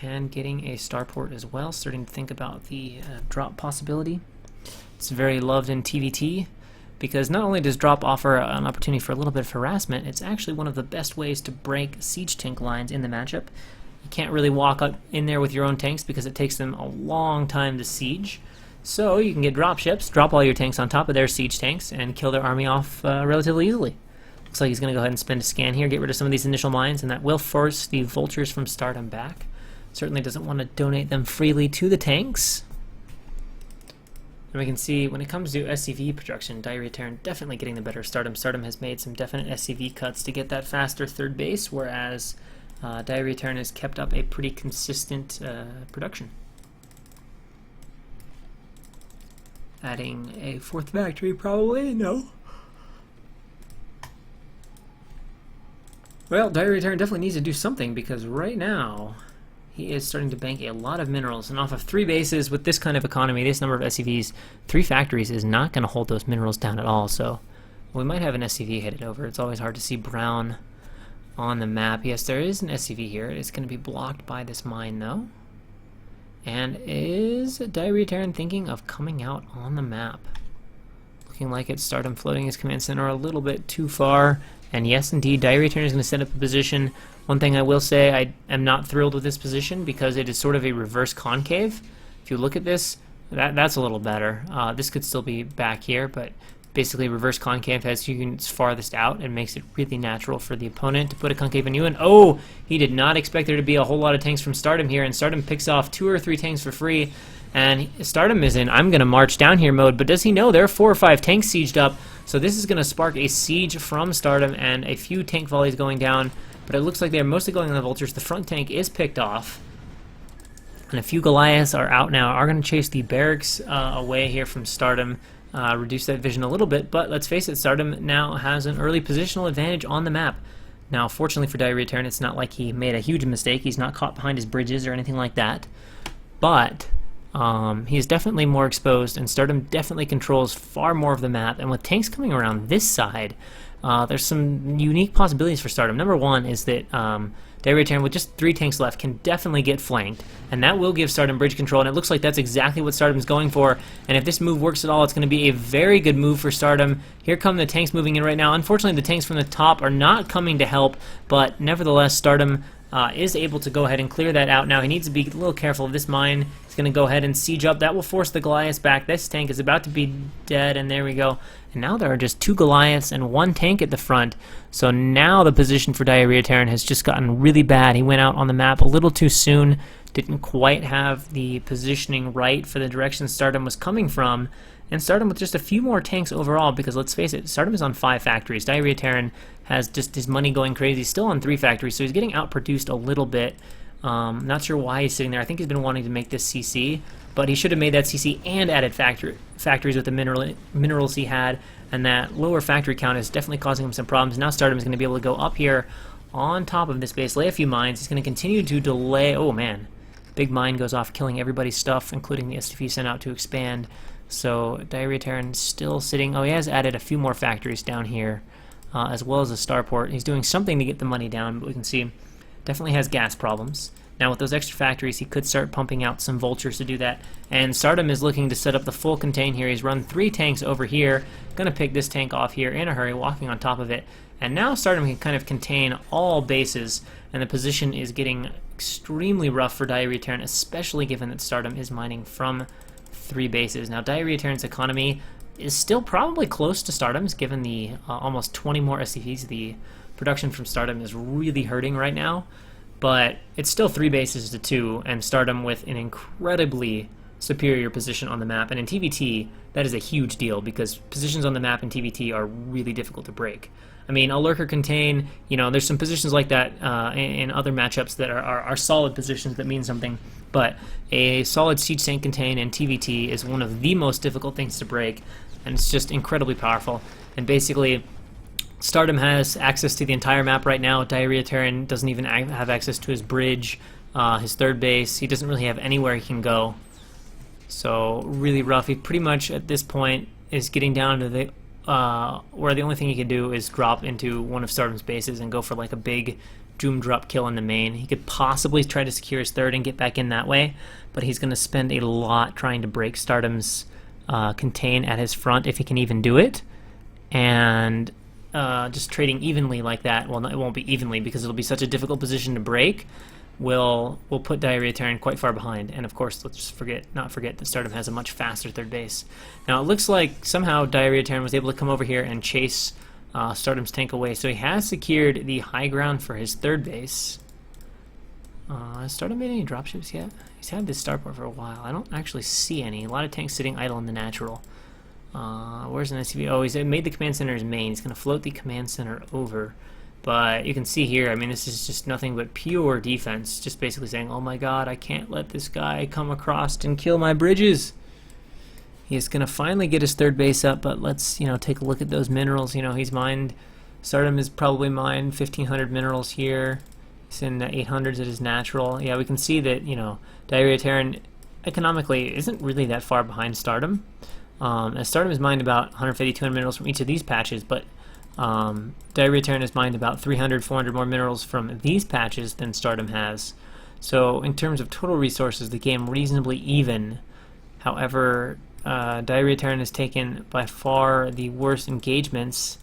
And getting a starport as well, starting to think about the drop possibility. It's very loved in TVT, because not only does drop offer an opportunity for a little bit of harassment, it's actually one of the best ways to break siege tank lines in the matchup. You can't really walk up in there with your own tanks because it takes them a long time to siege. So you can get drop ships, drop all your tanks on top of their siege tanks, and kill their army off relatively easily. Looks like he's going to go ahead and spend a scan here, get rid of some of these initial mines, and that will force the vultures from Stardom back. Certainly doesn't want to donate them freely to the tanks. And we can see when it comes to SCV production, Diarrhea Terran definitely getting the better of Stardom. Stardom has made some definite SCV cuts to get that faster third base, whereas Diarrhea Terran has kept up a pretty consistent production. Adding a 4th factory probably? No. Well, Diarrhea Terran definitely needs to do something, because right now he is starting to bank a lot of minerals, and off of 3 bases with this kind of economy, this number of SCVs, 3 factories is not going to hold those minerals down at all. So we might have an SCV headed over. It's always hard to see brown on the map. Yes, there is an SCV here. It's going to be blocked by this mine though. And is Diarrhea Terran thinking of coming out on the map? Looking like it's Stardom floating his command center a little bit too far. And yes, indeed, Diarrhea Terran is going to set up a position. One thing I will say, I am not thrilled with this position because it is sort of a reverse concave. If you look at this, that's a little better. This could still be back here, but basically reverse concave has units farthest out and makes it really natural for the opponent to put a concave on you. And oh, he did not expect there to be a whole lot of tanks from Stardom here, and Stardom picks off 2 or 3 tanks for free. And Stardom is in I'm going to march down here mode, but does he know there are 4 or 5 tanks sieged up? So this is going to spark a siege from Stardom and a few tank volleys going down. But it looks like they're mostly going on the vultures. The front tank is picked off. And a few Goliaths are out now, are going to chase the barracks away here from Stardom. Reduce that vision a little bit, but let's face it, Stardom now has an early positional advantage on the map. Now, fortunately for Diarrhea Terran, it's not like he made a huge mistake. He's not caught behind his bridges or anything like that. But he's definitely more exposed, and Stardom definitely controls far more of the map. And with tanks coming around this side, there's some unique possibilities for Stardom. Number one is that Diarrhea Terran, with just 3 tanks left, can definitely get flanked, and that will give Stardom bridge control, and it looks like that's exactly what Stardom's going for. And if this move works at all, it's going to be a very good move for Stardom. Here come the tanks moving in right now. Unfortunately, the tanks from the top are not coming to help, but nevertheless, Stardom is able to go ahead and clear that out. Now, he needs to be a little careful of this mine. He's going to go ahead and siege up. That will force the Goliaths back. This tank is about to be dead, and there we go. And now there are just 2 Goliaths and 1 tank at the front. So now the position for Diarrhea Terran has just gotten really bad. He went out on the map a little too soon. Didn't quite have the positioning right for the direction Stardom was coming from. And Stardom with just a few more tanks overall, because let's face it, Stardom is on 5 factories. Diarrhea Terran has just his money going crazy, still on 3 factories, so he's getting outproduced a little bit. Not sure why he's sitting there. I think he's been wanting to make this CC, but he should have made that CC and added factories with the minerals he had, and that lower factory count is definitely causing him some problems. Now Stardom is going to be able to go up here on top of this base, lay a few mines. He's going to continue to delay. Oh man, big mine goes off, killing everybody's stuff, including the STV sent out to expand. So Diarrhea Terran still sitting. Oh, he has added a few more factories down here, as well as a starport. He's doing something to get the money down, but we can see definitely has gas problems. Now with those extra factories, he could start pumping out some vultures to do that. And Stardom is looking to set up the full contain here. He's run 3 tanks over here. Gonna pick this tank off here in a hurry, walking on top of it. And now Stardom can kind of contain all bases, and the position is getting extremely rough for Diarrhea Terran, especially given that Stardom is mining from 3 bases. Now Diarrhea Terran's economy is still probably close to Stardom's, given the almost 20 more SCVs. The production from Stardom is really hurting right now, but it's still 3 bases to 2, and Stardom with an incredibly superior position on the map. And in TVT, that is a huge deal, because positions on the map in TVT are really difficult to break. I mean, a lurker contain, you know, there's some positions like that in other matchups that are solid positions that mean something, but a solid siege tank contain in TVT is one of the most difficult things to break, and it's just incredibly powerful. And basically, Stardom has access to the entire map right now. Diarrhea Terran doesn't even have access to his bridge, his 3rd base. He doesn't really have anywhere he can go. So really rough. He pretty much at this point is getting down to the where the only thing he can do is drop into one of Stardom's bases and go for like a big doom drop kill in the main. He could possibly try to secure his 3rd and get back in that way, but he's going to spend a lot trying to break Stardom's contain at his front, if he can even do it. And just trading evenly like that, well, it won't be evenly because it'll be such a difficult position to break, will put Diarrhea Terran quite far behind. And of course, let's not forget that Stardom has a much faster 3rd base. Now it looks like somehow Diarrhea Terran was able to come over here and chase Stardom's tank away, so he has secured the high ground for his 3rd base. Has Stardom made any dropships yet? He's had this starport for a while. I don't actually see any. A lot of tanks sitting idle in the natural. Where's an SCV? Oh, he's made the command center his main. He's going to float the command center over. But you can see here, I mean, this is just nothing but pure defense. Just basically saying, oh my god, I can't let this guy come across and kill my bridges. He's going to finally get his 3rd base up, but let's, take a look at those minerals. He's mined, Stardom has probably mined 1,500 minerals here. He's in the 800s at his natural. Yeah, we can see that, Diarrhea Terran economically isn't really that far behind Stardom. As Stardom has mined about 150, 200 minerals from each of these patches, but Diarrhea Terran has mined about 300, 400 more minerals from these patches than Stardom has. So in terms of total resources, the game reasonably even. However, Diarrhea Terran has taken by far the worst engagements,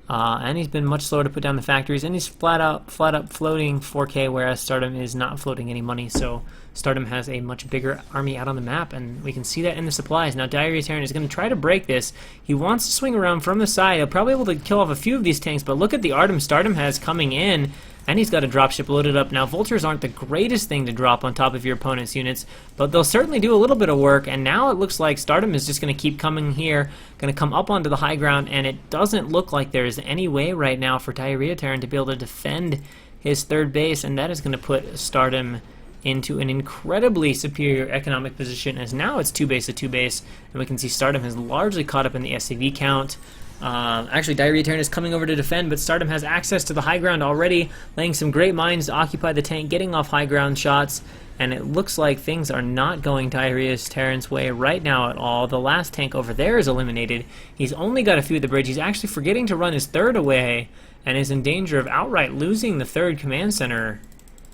and he's been much slower to put down the factories, and he's flat up floating 4K, whereas Stardom is not floating any money. So Stardom has a much bigger army out on the map, and we can see that in the supplies. Now Diarrhea Terran is going to try to break this. He wants to swing around from the side. He'll probably be able to kill off a few of these tanks, but look at the Artem Stardom has coming in, and he's got a dropship loaded up. Now vultures aren't the greatest thing to drop on top of your opponent's units, but they'll certainly do a little bit of work, and now it looks like Stardom is just going to keep coming here, going to come up onto the high ground, and it doesn't look like there's any way right now for Diarrhea Terran to be able to defend his 3rd base, and that is going to put Stardom into an incredibly superior economic position, as now it's 2 base to 2 base, and we can see Stardom has largely caught up in the SCV count. Actually, Diarrhea Terran is coming over to defend, but Stardom has access to the high ground already, laying some great mines to occupy the tank, getting off high ground shots, and it looks like things are not going Diarrhea Terran's way right now at all. The last tank over there is eliminated. He's only got a few at the bridge. He's actually forgetting to run his third away, and is in danger of outright losing the third command center.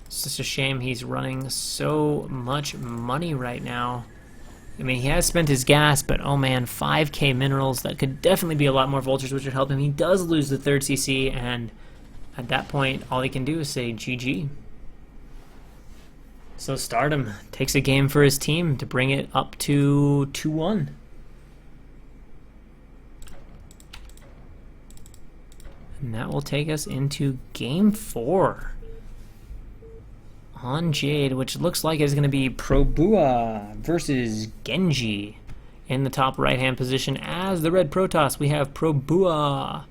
It's just a shame he's running so much money right now. I mean, he has spent his gas, but oh man, 5k minerals, that could definitely be a lot more vultures, which would help him. He does lose the third CC, and at that point, all he can do is say GG. So Stardom takes a game for his team to bring it up to 2-1. And that will take us into Game 4. On Jade, which looks like is going to be Probua versus Genji. In the top right-hand position as the red Protoss, we have Probua.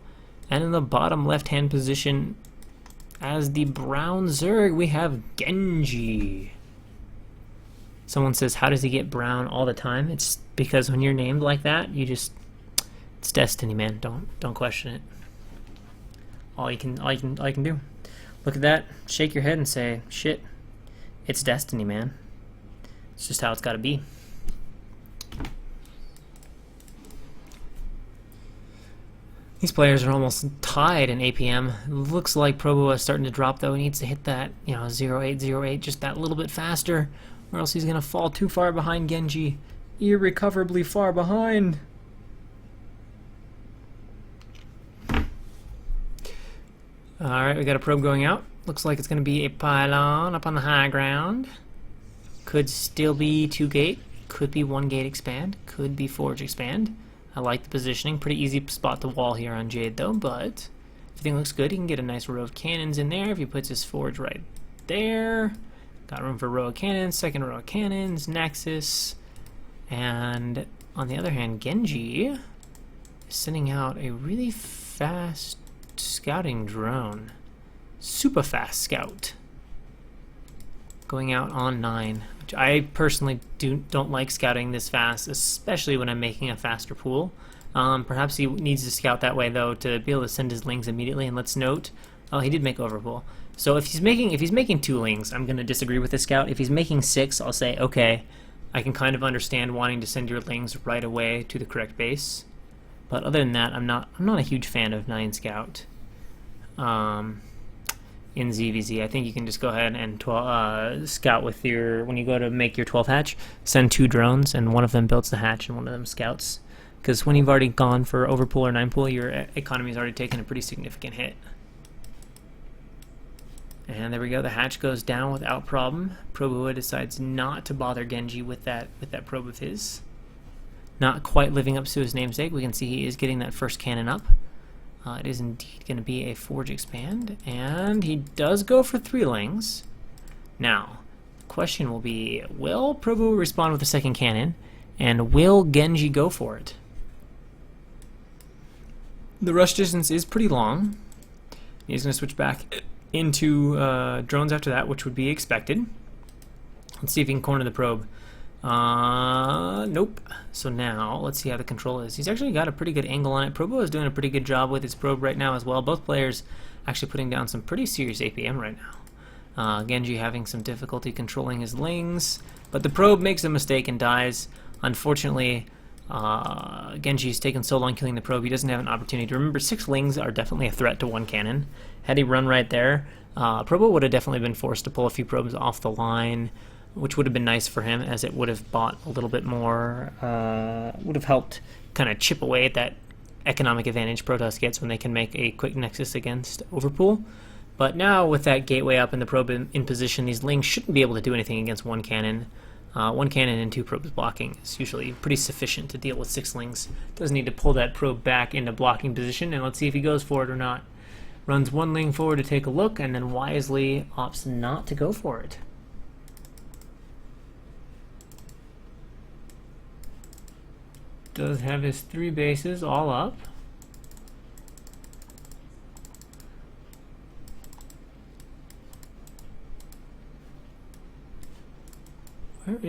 And in the bottom left-hand position as the brown Zerg, we have Genji. Someone says, how does he get brown all the time? It's because when you're named like that, you just... it's destiny, man. Don't question it. All you can do. Look at that, shake your head and say, shit. It's destiny, man. It's just how it's got to be. These players are almost tied in APM. It looks like Probua is starting to drop, though. He needs to hit that, 0808 just that little bit faster, or else he's going to fall too far behind Genji. Irrecoverably far behind. Alright, we got a probe going out. Looks like it's going to be a pylon up on the high ground. Could still be 2 gate. Could be 1 gate expand. Could be forge expand. I like the positioning. Pretty easy spot the wall here on Jade though, but everything looks good. He can get a nice row of cannons in there if he puts his forge right there. Got room for a row of cannons, second row of cannons, Nexus. And on the other hand, Genji is sending out a really fast scouting drone. Super fast scout. Going out on 9. Which I personally don't like scouting this fast, especially when I'm making a faster pool. Perhaps he needs to scout that way though to be able to send his lings immediately. And let's note, oh, he did make overpool. So if he's making 2 lings, I'm gonna disagree with the scout. If he's making 6, I'll say okay, I can kind of understand wanting to send your lings right away to the correct base. But other than that, I'm not a huge fan of 9 scout. In ZVZ, I think you can just go ahead and scout with your, when you go to make your 12 hatch, send 2 drones, and one of them builds the hatch and one of them scouts. Because when you've already gone for overpool or 9 pool, your economy's already taken a pretty significant hit. And there we go, the hatch goes down without problem. Probua decides not to bother Genji with that probe of his. Not quite living up to his namesake. We can see he is getting that first cannon up. It is indeed going to be a forge expand, and he does go for 3 lings. Now, the question will be, will Probua respond with a second cannon, and will Genji go for it? The rush distance is pretty long. He's going to switch back into drones after that, which would be expected. Let's see if he can corner the probe. Nope. So now, let's see how the control is. He's actually got a pretty good angle on it. Probua is doing a pretty good job with his probe right now as well. Both players actually putting down some pretty serious APM right now. Genji having some difficulty controlling his lings, but the probe makes a mistake and dies. Unfortunately, Genji's taken so long killing the probe, he doesn't have an opportunity. Remember, 6 lings are definitely a threat to 1 cannon. Had he run right there, Probua would have definitely been forced to pull a few probes off the line, which would have been nice for him, as it would have bought a little bit more, would have helped kind of chip away at that economic advantage Protoss gets when they can make a quick nexus against overpool. But now with that gateway up and the probe in position, these lings shouldn't be able to do anything against 1 cannon. 1 cannon and 2 probes blocking is usually pretty sufficient to deal with 6 lings. Doesn't need to pull that probe back into blocking position, and let's see if he goes for it or not. Runs 1 ling forward to take a look, and then wisely opts not to go for it. Does have his 3 bases all up.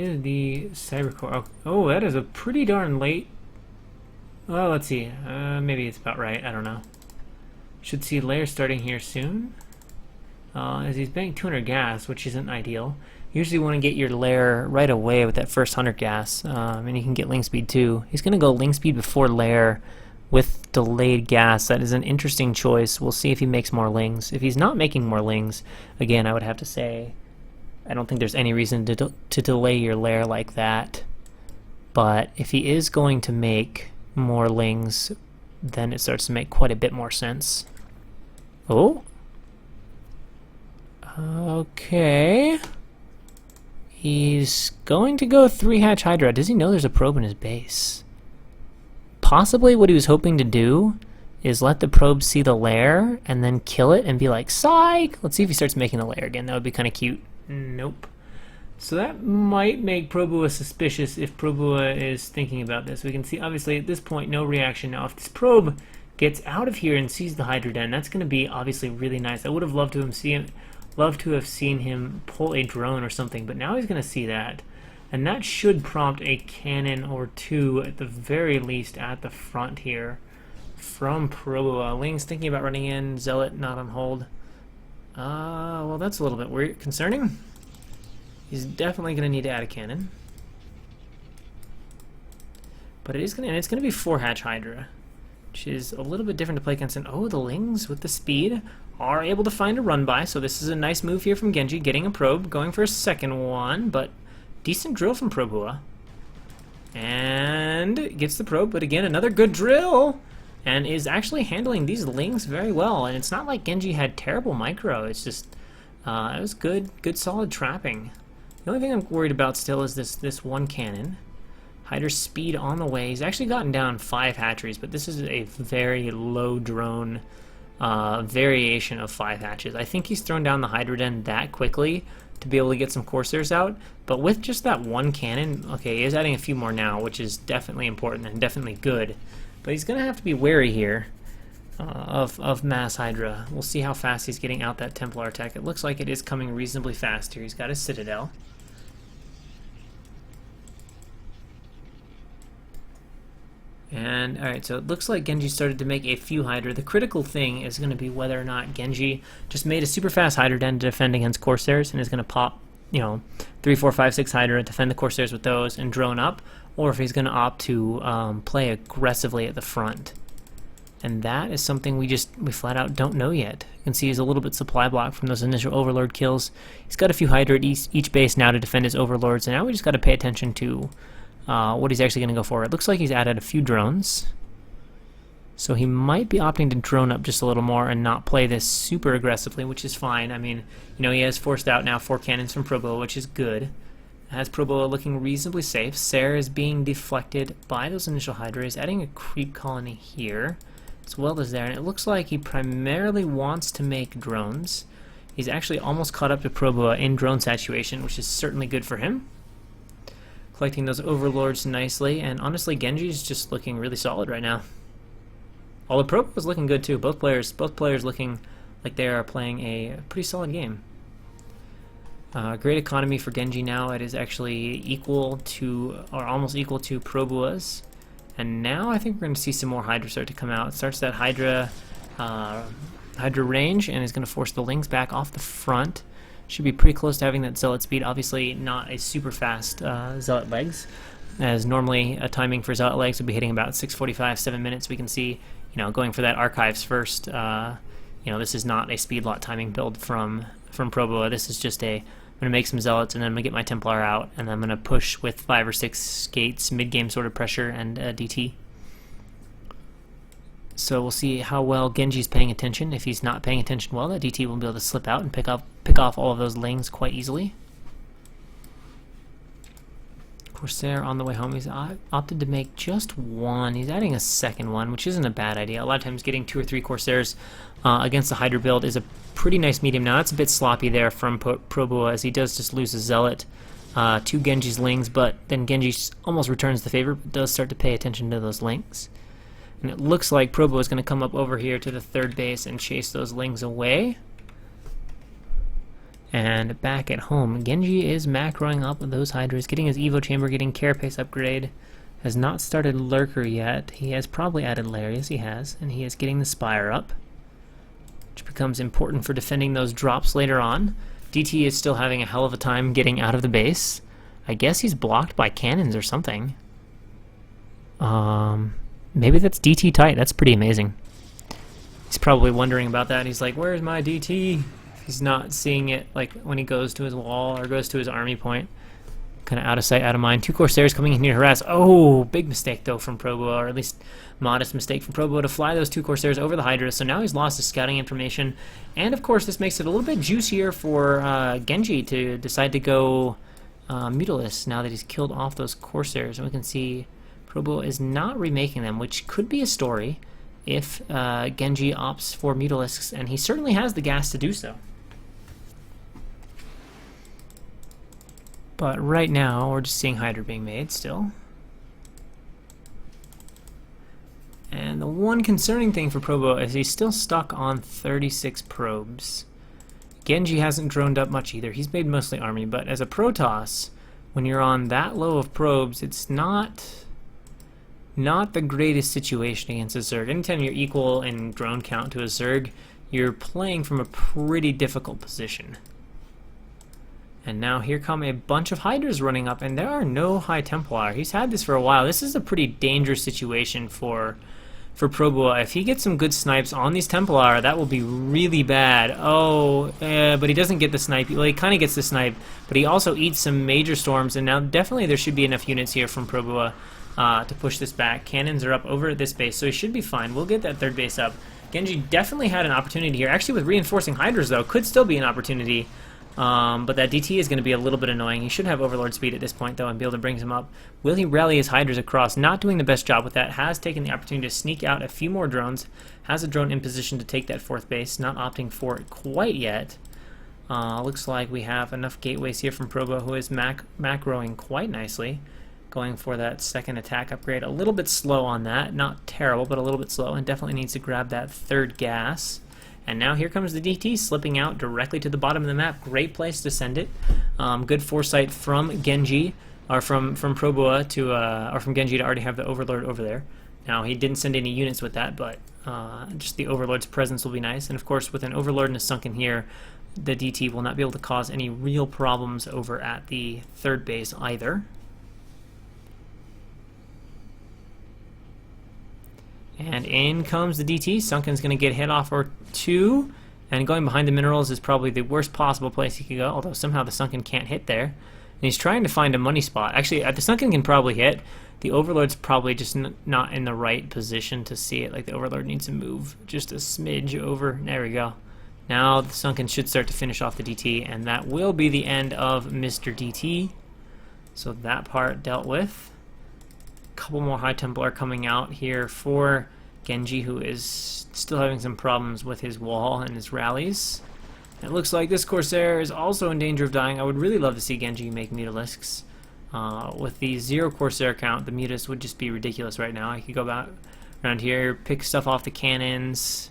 with the Cybercore. Oh, that is a pretty darn late. Well, let's see. Maybe it's about right. I don't know. Should see layer starting here soon. As he's banking 200 gas, which isn't ideal. Usually want to get your layer right away with that first 100 gas, and you can get link speed too. He's going to go link speed before layer with delayed gas. That is an interesting choice. We'll see if he makes more lings. If he's not making more lings, again, I would have to say I don't think there's any reason to delay your layer like that. But if he is going to make more lings, then it starts to make quite a bit more sense. Oh. Okay. He's going to go 3-hatch Hydra. Does he know there's a probe in his base? Possibly what he was hoping to do is let the probe see the lair and then kill it and be like, psych! Let's see if he starts making the lair again. That would be kind of cute. Nope. So that might make Probua suspicious if Probua is thinking about this. We can see, obviously, at this point, no reaction. Now, if this probe gets out of here and sees the Hydra Den, that's going to be obviously really nice. I would have loved to have seen him pull a drone or something, but now he's going to see that. And that should prompt a cannon or two, at the very least, at the front here from Probua. Ling's thinking about running in. Zealot not on hold. Well, that's a little bit weird, concerning. He's definitely going to need to add a cannon. But it's going to be 4-hatch Hydra, which is a little bit different to play against. And oh, the Lings with the speed are able to find a run by, so this is a nice move here from Genji, getting a probe, going for a second one, but decent drill from Probua. And gets the probe, but again, another good drill, and is actually handling these Lings very well. And it's not like Genji had terrible micro, it's just, it was good solid trapping. The only thing I'm worried about still is this one cannon. Hydra's speed on the way. He's actually gotten down 5 hatcheries, but this is a very low drone variation of 5 hatches. I think he's thrown down the Hydra Den that quickly to be able to get some Corsairs out, but with just that one cannon, okay, he is adding a few more now, which is definitely important and definitely good, but he's going to have to be wary here of mass Hydra. We'll see how fast he's getting out that Templar attack. It looks like it is coming reasonably fast here. He's got his Citadel. And alright, so it looks like Genji started to make a few Hydra. The critical thing is going to be whether or not Genji just made a super fast Hydra Den to defend against Corsairs and is going to pop, 3, 4, 5, 6 Hydra, defend the Corsairs with those and drone up, or if he's going to opt to play aggressively at the front. And that is something we flat out don't know yet. You can see he's a little bit supply blocked from those initial Overlord kills. He's got a few Hydra at each base now to defend his Overlords, and now we just got to pay attention to what he's actually going to go for. It looks like he's added a few drones, so he might be opting to drone up just a little more and not play this super aggressively, which is fine. I mean, he has forced out now 4 cannons from Probua, which is good. Has Probua looking reasonably safe. Sarah is being deflected by those initial Hydra. He's adding a creep colony here, as well as there, and it looks like he primarily wants to make drones. He's actually almost caught up to Probua in drone saturation, which is certainly good for him. Collecting those Overlords nicely, and honestly, Genji's just looking really solid right now. Although Probua was looking good too. Both players looking like they are playing a pretty solid game. Great economy for Genji now. It is actually equal to, or almost equal to, Probua's. And now I think we're going to see some more Hydra start to come out. It starts that Hydra range and is going to force the Lings back off the front. Should be pretty close to having that Zealot speed. Obviously not a super fast Zealot legs, as normally a timing for Zealot legs would be hitting about 6:45, 7 minutes. We can see, going for that Archives first. This is not a speed lot timing build from Probua. This is just I'm going to make some Zealots, and then I'm going to get my Templar out, and then I'm going to push with 5 or 6 gates, mid-game sort of pressure, and DT. So we'll see how well Genji's paying attention. If he's not paying attention well, that DT will be able to slip out and pick off all of those Lings quite easily. Corsair on the way home. He's opted to make just one. He's adding a second one, which isn't a bad idea. A lot of times getting 2 or 3 Corsairs against the Hydra build is a pretty nice medium. Now that's a bit sloppy there from Probua, as he does just lose a Zealot to Genji's Lings, but then Genji almost returns the favor, but does start to pay attention to those Lings. And it looks like Probua is going to come up over here to the 3rd base and chase those Lings away. And back at home, Genji is macroing up with those Hydras, getting his Evo Chamber, getting Carapace upgrade. Has not started Lurker yet. He has probably added Lair, yes he has, and he is getting the Spire up, which becomes important for defending those drops later on. DT is still having a hell of a time getting out of the base. I guess he's blocked by cannons or something. Maybe that's DT tight. That's pretty amazing. He's probably wondering about that. He's like, where's my DT? He's not seeing it like when he goes to his wall or goes to his army point. Kind of out of sight, out of mind. 2 Corsairs coming in here to harass. Oh, big mistake though from Proboa, or at least modest mistake from Proboa to fly those 2 Corsairs over the Hydra. So now he's lost his scouting information. And of course this makes it a little bit juicier for Genji to decide to go Mutalisk now that he's killed off those Corsairs. And we can see Proboa is not remaking them, which could be a story if Genji opts for Mutalisks, and he certainly has the gas to do so. But right now, we're just seeing Hydra being made still. And the one concerning thing for Proboa is he's still stuck on 36 probes. Genji hasn't droned up much either. He's made mostly army, but as a Protoss, when you're on that low of probes, it's not the greatest situation against a Zerg. Anytime you're equal in drone count to a Zerg, you're playing from a pretty difficult position. And now here come a bunch of Hydras running up, and there are no High Templar. He's had this for a while. This is a pretty dangerous situation for Proboa. If he gets some good snipes on these Templar, that will be really bad. Oh, but he doesn't get the snipe. Well, he kind of gets the snipe, but he also eats some major storms, and now definitely there should be enough units here from Proboa to push this back. Cannons are up over at this base, so he should be fine. We'll get that third base up. Genji definitely had an opportunity here. Actually, with reinforcing Hydras, though, could still be an opportunity. But that DT is going to be a little bit annoying. He should have Overlord speed at this point, though, and be able to bring him up. Will he rally his Hydras across? Not doing the best job with that. Has taken the opportunity to sneak out a few more drones. Has a drone in position to take that 4th base. Not opting for it quite yet. Looks like we have enough gateways here from Probo, who is macroing quite nicely. Going for that 2nd attack upgrade. A little bit slow on that. Not terrible, but a little bit slow. And definitely needs to grab that 3rd gas. And now here comes the DT slipping out directly to the bottom of the map. Great place to send it. Good foresight from Genji, or from Proboa to, or from Genji to already have the Overlord over there. Now he didn't send any units with that, but just the Overlord's presence will be nice. And of course, with an Overlord and a Sunken here, the DT will not be able to cause any real problems over at the 3rd base either. And in comes the DT. Sunken's going to get hit off or 2. And going behind the minerals is probably the worst possible place he could go, although somehow the Sunken can't hit there. And he's trying to find a money spot. Actually, the Sunken can probably hit. The Overlord's probably just not in the right position to see it. Like, the Overlord needs to move just a smidge over. There we go. Now the Sunken should start to finish off the DT, and that will be the end of Mr. DT. So that part dealt with. Couple more High Templar coming out here for Genji, who is still having some problems with his wall and his rallies. It looks like this Corsair is also in danger of dying. I would really love to see Genji make Mutalisks. With the 0 Corsair count, the Mutas would just be ridiculous right now. I could go back around here, pick stuff off the cannons.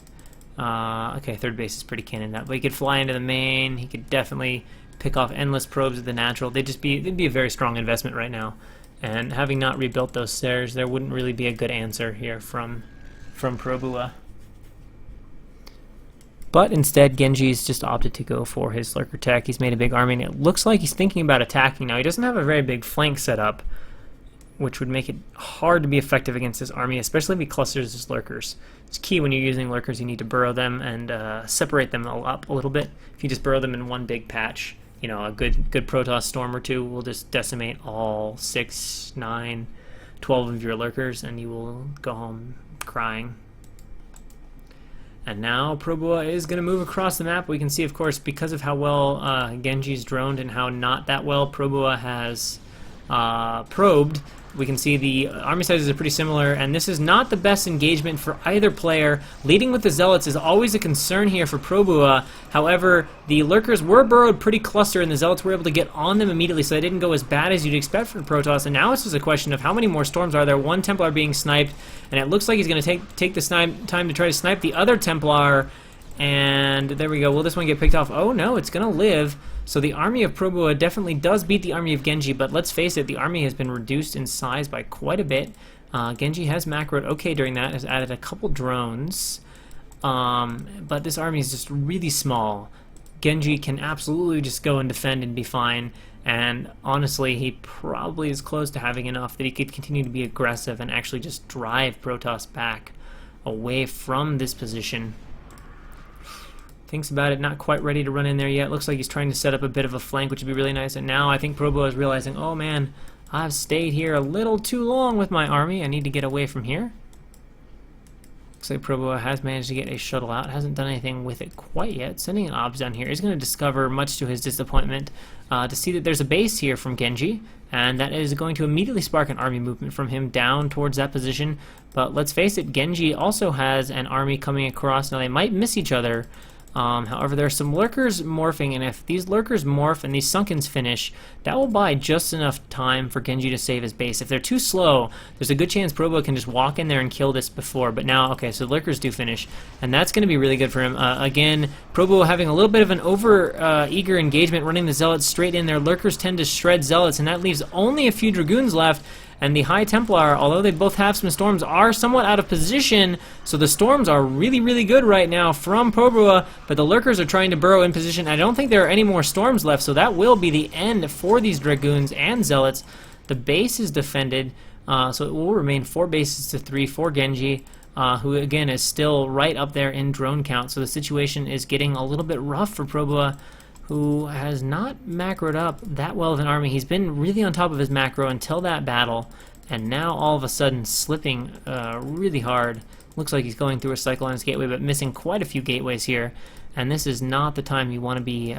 Okay, 3rd base is pretty cannoned up, but he could fly into the main. He could definitely pick off endless probes at the natural. They'd be a very strong investment right now. And having not rebuilt those stairs, there wouldn't really be a good answer here from Proboa. But instead, Genji's just opted to go for his Lurker tech. He's made a big army, and it looks like he's thinking about attacking now. He doesn't have a very big flank set up, which would make it hard to be effective against his army, especially if he clusters his Lurkers. It's key when you're using Lurkers, you need to burrow them and separate them all up a little bit. If you just burrow them in one big patch, you know, a good Protoss storm or 2 will just decimate all 6, 9, 12 of your Lurkers, and you will go home crying. And now Proboa is going to move across the map. We can see, of course, because of how well Genji's droned and how not that well Proboa has probed, we can see the army sizes are pretty similar, and this is not the best engagement for either player. Leading with the Zealots is always a concern here for Proboa. However, the Lurkers were burrowed pretty cluster, and the Zealots were able to get on them immediately, so they didn't go as bad as you'd expect for Protoss. And now it's just a question of how many more storms are there. 1 Templar being sniped, and it looks like he's going to take the time to try to snipe the other Templar. And there we go. Will this one get picked off? Oh no, it's gonna live. So the army of Probua definitely does beat the army of Genji, but let's face it, the army has been reduced in size by quite a bit. Genji has macroed okay during that, has added a couple drones, but this army is just really small. Genji can absolutely just go and defend and be fine, and honestly, he probably is close to having enough that he could continue to be aggressive and actually just drive Protoss back away from this position. Thinks about it, not quite ready to run in there yet. Looks like he's trying to set up a bit of a flank, which would be really nice. And now I think Probua is realizing, oh man, I've stayed here a little too long with my army. I need to get away from here. Looks like Probua has managed to get a shuttle out. Hasn't done anything with it quite yet. Sending an obs down here. He's going to discover, much to his disappointment, to see that there's a base here from Genji. And that is going to immediately spark an army movement from him down towards that position. But let's face it, Genji also has an army coming across. Now they might miss each other. However, there are some lurkers morphing, and if these lurkers morph and these sunkens finish, that will buy just enough time for Genji to save his base. If they're too slow, there's a good chance Probua can just walk in there and kill this before. But now, okay, so lurkers do finish, and that's going to be really good for him. Again, Probua having a little bit of an over-eager engagement, running the Zealots straight in there. Lurkers tend to shred Zealots, and that leaves only a few Dragoons left. And the High Templar, although they both have some Storms, are somewhat out of position. So the Storms are really, really good right now from Probua, but the Lurkers are trying to burrow in position. I don't think there are any more Storms left, so that will be the end for these Dragoons and Zealots. The base is defended, so it will remain 4 bases to 3 for Genji, who again is still right up there in drone count. So the situation is getting a little bit rough for Probua, who has not macroed up that well of an army. He's been really on top of his macro until that battle, and now all of a sudden slipping really hard. Looks like he's going through a cycle on his gateway, but missing quite a few gateways here, and this is not the time you want to be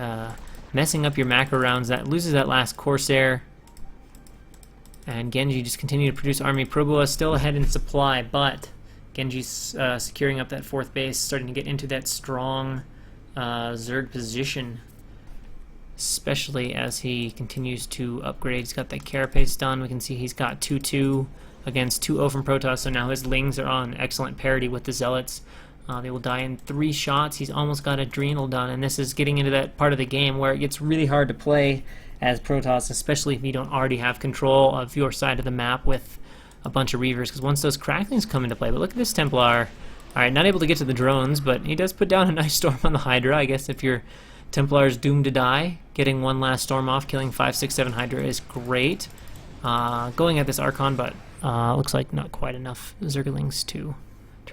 messing up your macro rounds. That loses that last Corsair, and Genji just continue to produce army. Probua still ahead in supply, but Genji's securing up that 4th base, starting to get into that strong Zerg position, especially as he continues to upgrade. He's got that Carapace done. We can see he's got 2-2 against 2-0 from Protoss, so now his Lings are on excellent parity with the Zealots. They will die in 3 shots. He's almost got Adrenal done, and this is getting into that part of the game where it gets really hard to play as Protoss, especially if you don't already have control of your side of the map with a bunch of Reavers, because once those Cracklings come into play. But look at this Templar. Alright, not able to get to the drones, but he does put down a nice storm on the Hydra. I guess if you're Templar's doomed to die, getting one last storm off, killing 5, 6, 7 Hydra is great. Going at this Archon, but looks like not quite enough Zerglings to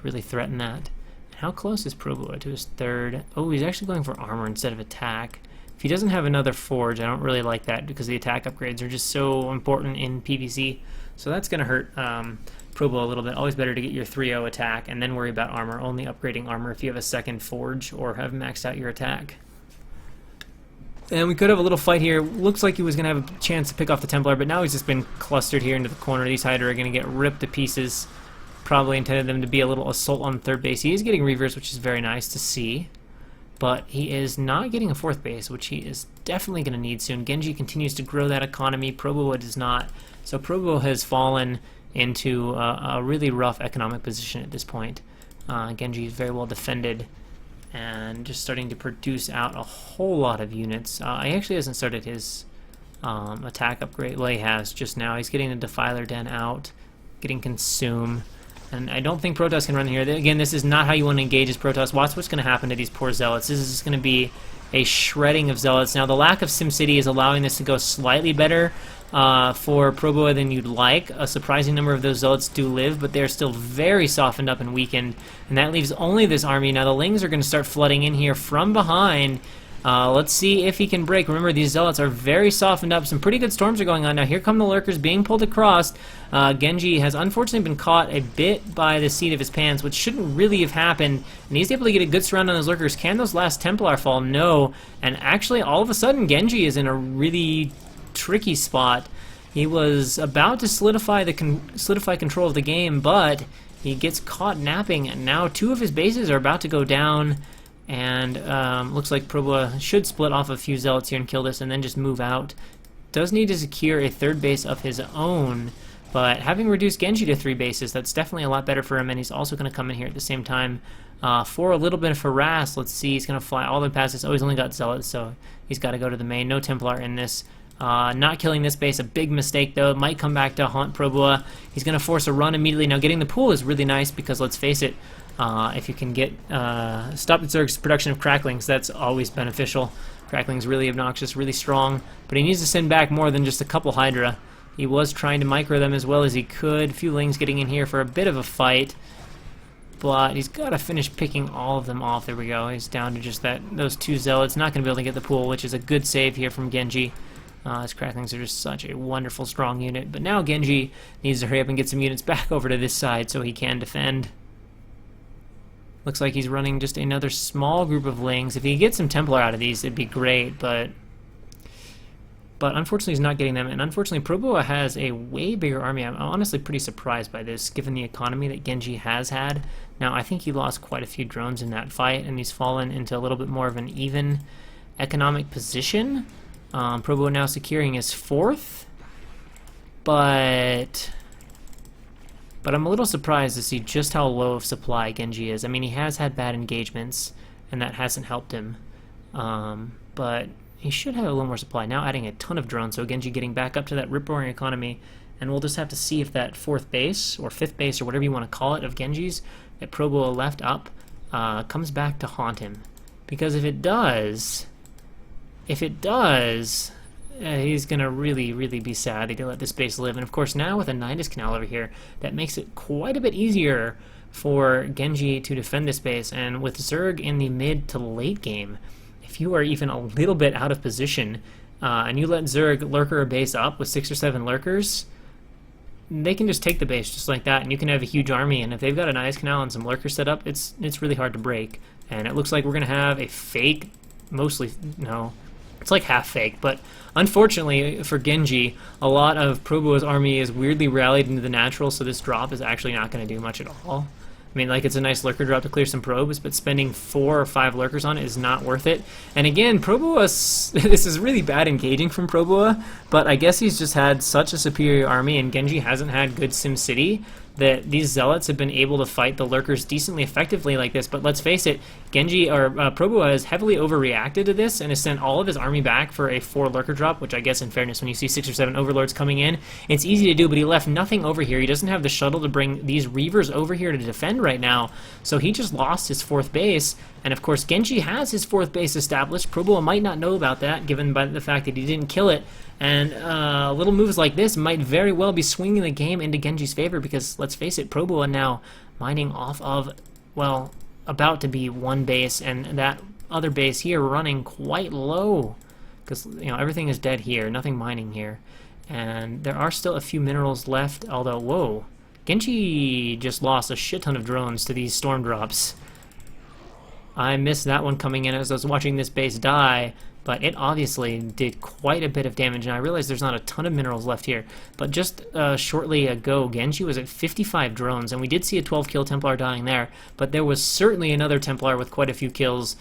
really threaten that. And how close is Probua to his 3rd? Oh, he's actually going for armor instead of attack. If he doesn't have another Forge, I don't really like that, because the attack upgrades are just so important in PvC. So that's going to hurt Probua a little bit. Always better to get your 3-0 attack and then worry about armor. Only upgrading armor if you have a 2nd Forge or have maxed out your attack. And we could have a little fight here. Looks like he was going to have a chance to pick off the Templar, but now he's just been clustered here into the corner. These Hydra are going to get ripped to pieces. Probably intended them to be a little assault on 3rd base. He is getting Reavers, which is very nice to see. But he is not getting a 4th base, which he is definitely going to need soon. Genji continues to grow that economy. Probua does not. So Probua has fallen into a really rough economic position at this point. Genji is very well defended, and just starting to produce out a whole lot of units. He actually hasn't started his attack upgrade. Well, he has just now. He's getting the Defiler Den out, getting Consume, and I don't think Protoss can run here. Again, this is not how you want to engage as Protoss. Watch what's going to happen to these poor Zealots. This is just going to be a shredding of Zealots. Now, the lack of SimCity is allowing this to go slightly better for Probua than you'd like. A surprising number of those Zealots do live, but they're still very softened up and weakened, and that leaves only this army. Now the Lings are going to start flooding in here from behind. Let's see if he can break. Remember, these Zealots are very softened up. Some pretty good storms are going on. Now here come the Lurkers being pulled across. Genji has unfortunately been caught a bit by the seat of his pants, which shouldn't really have happened, and he's able to get a good surround on those Lurkers. Can those last Templar fall? No. And actually, all of a sudden, Genji is in a really tricky spot. He was about to solidify control of the game, but he gets caught napping, and now 2 of his bases are about to go down, and looks like Probua should split off a few Zealots here and kill this and then just move out. Does need to secure a 3rd base of his own, But having reduced Genji to 3 bases, that's definitely a lot better for him, and he's also going to come in here at the same time for a little bit of harass. Let's see, he's going to fly all the way past this. Oh, he's only got Zealots, so he's got to go to the main. No Templar in this. Not killing this base, a big mistake though. It might come back to haunt Probua. He's going to force a run immediately. Now getting the pool is really nice because, let's face it, if you can get stop the Zerg's production of cracklings, that's always beneficial. Crackling's really obnoxious, really strong, but he needs to send back more than just a couple Hydra. He was trying to micro them as well as he could. A few Lings getting in here for a bit of a fight, but he's got to finish picking all of them off. There we go. He's down to just those 2 Zealots. Not going to be able to get the pool, which is a good save here from Genji. His Cracklings are just such a wonderful, strong unit. But now Genji needs to hurry up and get some units back over to this side so he can defend. Looks like he's running just another small group of Lings. If he gets some Templar out of these, it'd be great, but unfortunately he's not getting them, and unfortunately Probua has a way bigger army. I'm honestly pretty surprised by this, given the economy that Genji has had. Now, I think he lost quite a few drones in that fight, and he's fallen into a little bit more of an even economic position. Probua now securing his 4th, but I'm a little surprised to see just how low of supply Genji is. I mean, he has had bad engagements, and that hasn't helped him, but he should have a little more supply. Now adding a ton of drones, so Genji getting back up to that rip-roaring economy, and we'll just have to see if that 4th base, or 5th base, or whatever you want to call it, of Genji's, that Probua left up, comes back to haunt him. Because if it does, he's going to really, really be sad that he let this base live. And of course now with a Nidus Canal over here, that makes it quite a bit easier for Genji to defend this base. And with Zerg in the mid to late game, if you are even a little bit out of position and you let Zerg lurker a base up with 6 or 7 lurkers, they can just take the base just like that, and you can have a huge army. And if they've got a Nidus Canal and some lurkers set up, it's really hard to break. And it looks like we're going to have a fake, mostly, no, it's like half fake, but unfortunately for Genji, a lot of Probua's army is weirdly rallied into the natural, so this drop is actually not going to do much at all. I mean, like, it's a nice lurker drop to clear some probes, but spending 4 or 5 lurkers on it is not worth it. And again, Probua, this is really bad engaging from Probua, but I guess he's just had such a superior army, and Genji hasn't had good SimCity, that these Zealots have been able to fight the lurkers decently effectively like this. But let's face it, Probua has heavily overreacted to this and has sent all of his army back for a 4 lurker drop, which I guess in fairness, when you see 6 or 7 overlords coming in, it's easy to do, but he left nothing over here. He doesn't have the shuttle to bring these Reavers over here to defend right now, so he just lost his 4th base. And of course Genji has his 4th base established. Probua might not know about that, given by the fact that he didn't kill it. And little moves like this might very well be swinging the game into Genji's favor, because let's face it, Probua now mining off of, well, about to be 1 base, and that other base here running quite low, because, you know, everything is dead here, nothing mining here. And there are still a few minerals left, although, whoa, Genji just lost a shit ton of drones to these storm drops. I missed that one coming in as I was watching this base die, but it obviously did quite a bit of damage, and I realize there's not a ton of minerals left here, but just shortly ago, Genji was at 55 drones, and we did see a 12-kill Templar dying there, but there was certainly another Templar with quite a few kills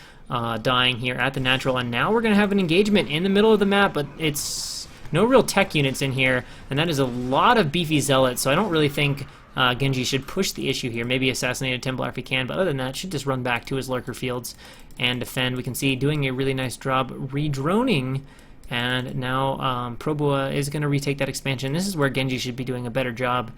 dying here at the natural, and now we're going to have an engagement in the middle of the map, but it's no real tech units in here, and that is a lot of beefy Zealots, so I don't really think Genji should push the issue here. Maybe assassinate a Templar if he can, but other than that, should just run back to his lurker fields and defend. We can see doing a really nice job re-droning, and now Probua is going to retake that expansion. This is where Genji should be doing a better job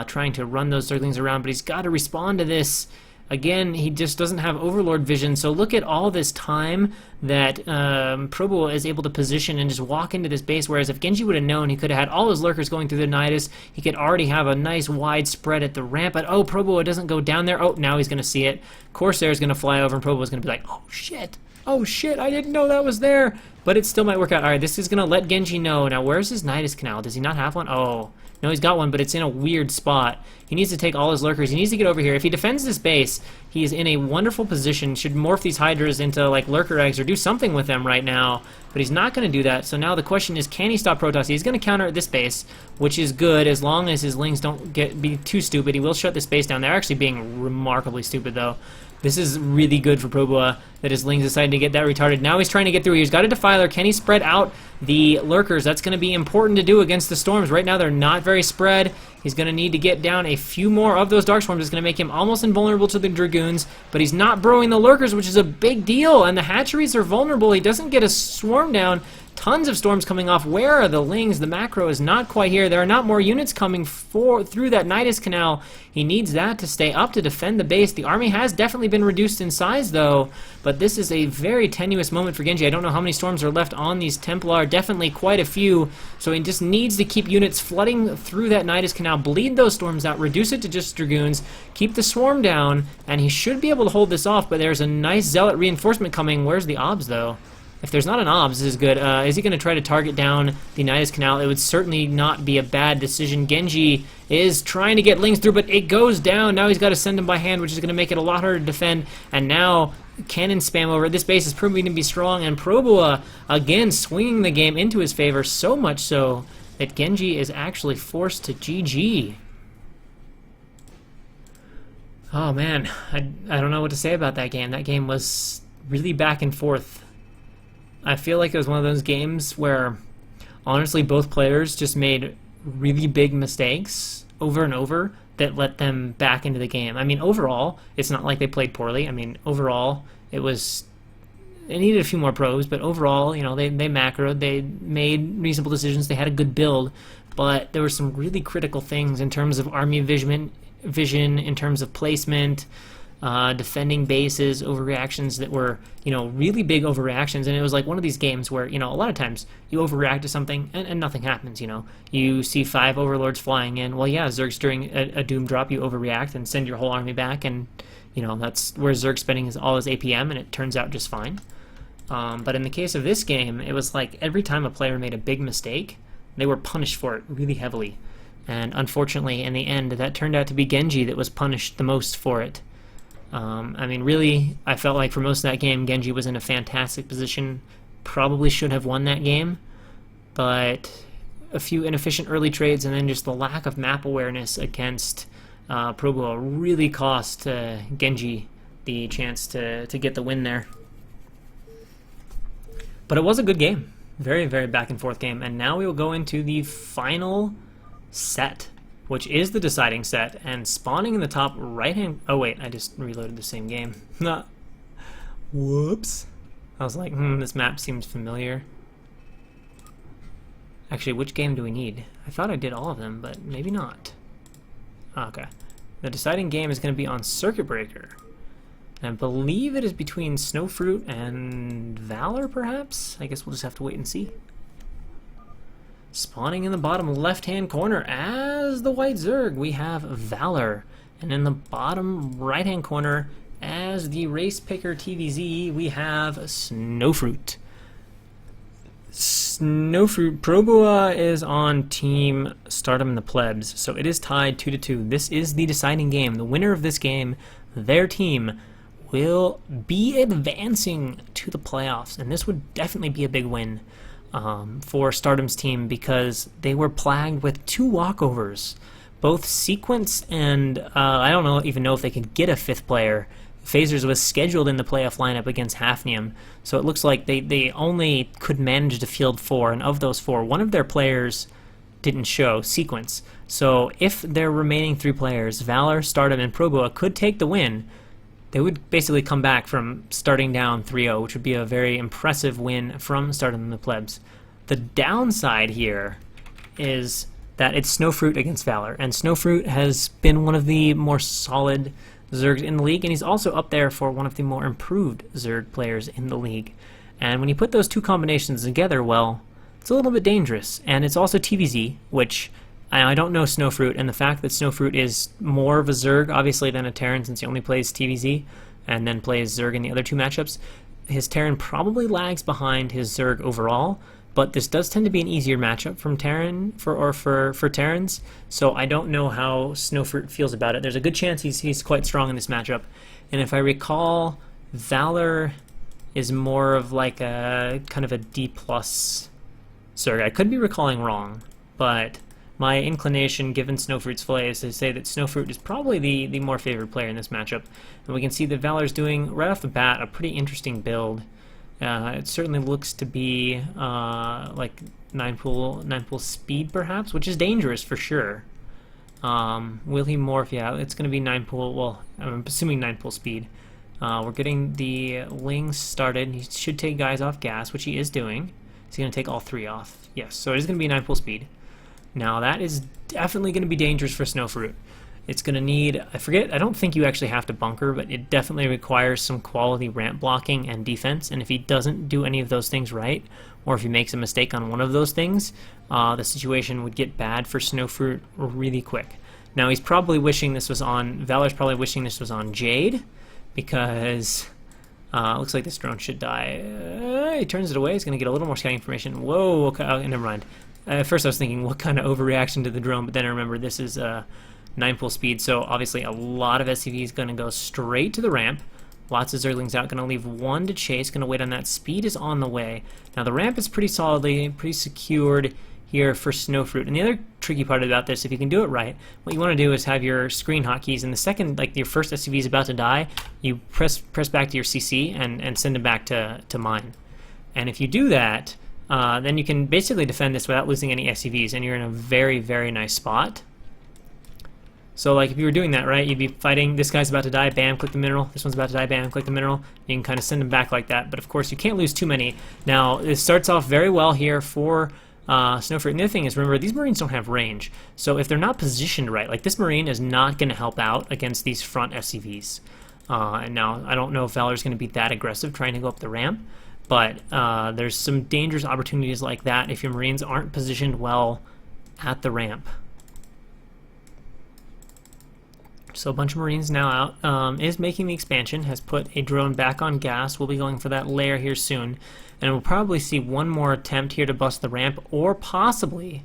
trying to run those Zerglings around, but he's got to respond to this. Again, he just doesn't have Overlord vision, so look at all this time that Probua is able to position and just walk into this base, whereas if Genji would have known, he could have had all his lurkers going through the Nidus, he could already have a nice wide spread at the ramp, but oh, Probua doesn't go down there. Oh, now he's going to see it. Corsair is going to fly over, and Probua is going to be like, oh shit, I didn't know that was there, but it still might work out. Alright, this is going to let Genji know. Now, where's his Nidus Canal? Does he not have one? Oh, no, he's got one, but it's in a weird spot. He needs to take all his lurkers. He needs to get over here. If he defends this base, he is in a wonderful position. Should morph these Hydras into, like, lurker eggs or do something with them right now. But he's not going to do that. So now the question is, can he stop Protoss? He's going to counter at this base, which is good as long as his Lings don't be too stupid. He will shut this base down. They're actually being remarkably stupid, though. This is really good for Probua that his Lings decided to get that retarded. Now he's trying to get through. He's got a Defiler. Can he spread out the Lurkers? That's going to be important to do against the Storms. Right now they're not very spread. He's going to need to get down a few more of those Dark Swarms. It's going to make him almost invulnerable to the Dragoons, but he's not broing the Lurkers, which is a big deal, and the hatcheries are vulnerable. He doesn't get a swarm down. Tons of storms coming off. Where are the Lings? The macro is not quite here. There are not more units coming through that Nidus Canal. He needs that to stay up to defend the base. The army has definitely been reduced in size, though, but this is a very tenuous moment for Genji. I don't know how many storms are left on these Templar. Definitely quite a few, so he just needs to keep units flooding through that Nidus Canal, bleed those storms out, reduce it to just Dragoons, keep the swarm down, and he should be able to hold this off, but there's a nice Zealot reinforcement coming. Where's the OBS, though? If there's not an OBS, this is good. Is he going to try to target down the Nidus Canal? It would certainly not be a bad decision. Genji is trying to get Lings through, but it goes down. Now he's got to send them by hand, which is going to make it a lot harder to defend. And now cannon spam over. This base is proving to be strong, and Probua, again, swinging the game into his favor, so much so that Genji is actually forced to GG. Oh, man. I don't know what to say about that game. That game was really back and forth. I feel like it was one of those games where, honestly, both players just made really big mistakes over and over that let them back into the game. I mean, overall, it's not like they played poorly. I mean, overall, it needed a few more probes, but overall, you know, they macroed, they made reasonable decisions, they had a good build, but there were some really critical things in terms of army vision, in terms of placement, defending bases, overreactions that were, you know, really big overreactions. And it was like one of these games where, you know, a lot of times you overreact to something and nothing happens, you know. You see 5 overlords flying in. Well, yeah, Zerg's during a doom drop, you overreact and send your whole army back, and, you know, that's where Zerg's spending all his APM, and it turns out just fine. But in the case of this game, it was like every time a player made a big mistake, they were punished for it really heavily. And unfortunately, in the end, that turned out to be Genji that was punished the most for it. I mean, really, I felt like for most of that game, Genji was in a fantastic position. Probably should have won that game, but a few inefficient early trades and then just the lack of map awareness against Probua really cost Genji the chance to get the win there. But it was a good game. Very, very back and forth game. And now we will go into the final set, which is the deciding set, and spawning in the top right hand. Oh wait, I just reloaded the same game. Whoops. I was like, this map seems familiar. Actually, which game do we need? I thought I did all of them, but maybe not. Okay. The deciding game is going to be on Circuit Breaker. I believe it is between Snowfruit and Valor, perhaps? I guess we'll just have to wait and see. Spawning in the bottom left-hand corner as the White Zerg, we have Valor. And in the bottom right-hand corner as the Race Picker TVZ, we have Snowfruit. Snowfruit, Probua is on Team Stardom and the Plebs, so it is tied 2-2. This is the deciding game. The winner of this game, their team, will be advancing to the playoffs, and this would definitely be a big win for Stardom's team because they were plagued with 2 walkovers, both Sequence and I don't even know if they could get a 5th player. Phasers was scheduled in the playoff lineup against Hafnium, so it looks like they only could manage to field 4, and of those 4, one of their players didn't show, Sequence. So if their remaining 3 players, Valor, Stardom, and Probua, could take the win, they would basically come back from starting down 3-0, which would be a very impressive win from Stardom and the Plebs. The downside here is that it's Snowfruit against Valor, and Snowfruit has been one of the more solid Zergs in the league, and he's also up there for one of the more improved Zerg players in the league. And when you put those 2 combinations together, well, it's a little bit dangerous. And it's also TVZ, which I don't know Snowfruit, and the fact that Snowfruit is more of a Zerg, obviously, than a Terran, since he only plays TVZ and then plays Zerg in the other 2 matchups, his Terran probably lags behind his Zerg overall, but this does tend to be an easier matchup from Terran for Terrans, so I don't know how Snowfruit feels about it. There's a good chance he's quite strong in this matchup, and if I recall, Valor is more of like a kind of a D+ Zerg. I could be recalling wrong, but my inclination, given Snowfruit's play, is to say that Snowfruit is probably the more favored player in this matchup. And we can see that Valor's doing, right off the bat, a pretty interesting build. It certainly looks to be like 9-pool speed, perhaps, which is dangerous for sure. Will he morph? Yeah, it's going to be 9-pool. Well, I'm assuming 9-pool speed. We're getting the Lings started. He should take guys off gas, which he is doing. He's going to take all 3 off. Yes, so it is going to be 9-pool speed. Now that is definitely going to be dangerous for Snowfruit. It's going to need, I don't think you actually have to bunker, but it definitely requires some quality ramp blocking and defense, and if he doesn't do any of those things right, or if he makes a mistake on one of those things, the situation would get bad for Snowfruit really quick. Now he's probably wishing this was on, Valor's probably wishing this was on Jade, because looks like this drone should die. He turns it away, he's going to get a little more scouting information. Whoa, okay, never mind. At first I was thinking, what kind of overreaction to the drone, but then I remember this is 9-pool speed, so obviously a lot of SCV is going to go straight to the ramp. Lots of Zerglings out, going to leave 1 to chase, going to wait on that. Speed is on the way. Now the ramp is pretty solidly, pretty secured here for Snowfruit. And the other tricky part about this, if you can do it right, what you want to do is have your screen hotkeys, and the second like your first SCV is about to die, you press back to your CC and send it back to mine. And if you do that, then you can basically defend this without losing any SCVs, and you're in a very, very nice spot. So like if you were doing that, right, you'd be fighting, this guy's about to die, bam, click the mineral, this one's about to die, bam, click the mineral. You can kind of send them back like that, but of course you can't lose too many. Now, it starts off very well here for Snowfruit. And the other thing is, remember, these Marines don't have range, so if they're not positioned right, like this Marine is not going to help out against these front SCVs. And now, I don't know if Valor's going to be that aggressive trying to go up the ramp, but there's some dangerous opportunities like that if your Marines aren't positioned well at the ramp. So a bunch of Marines now out, is making the expansion, has put a drone back on gas. We'll be going for that lair here soon, and we'll probably see one more attempt here to bust the ramp, or possibly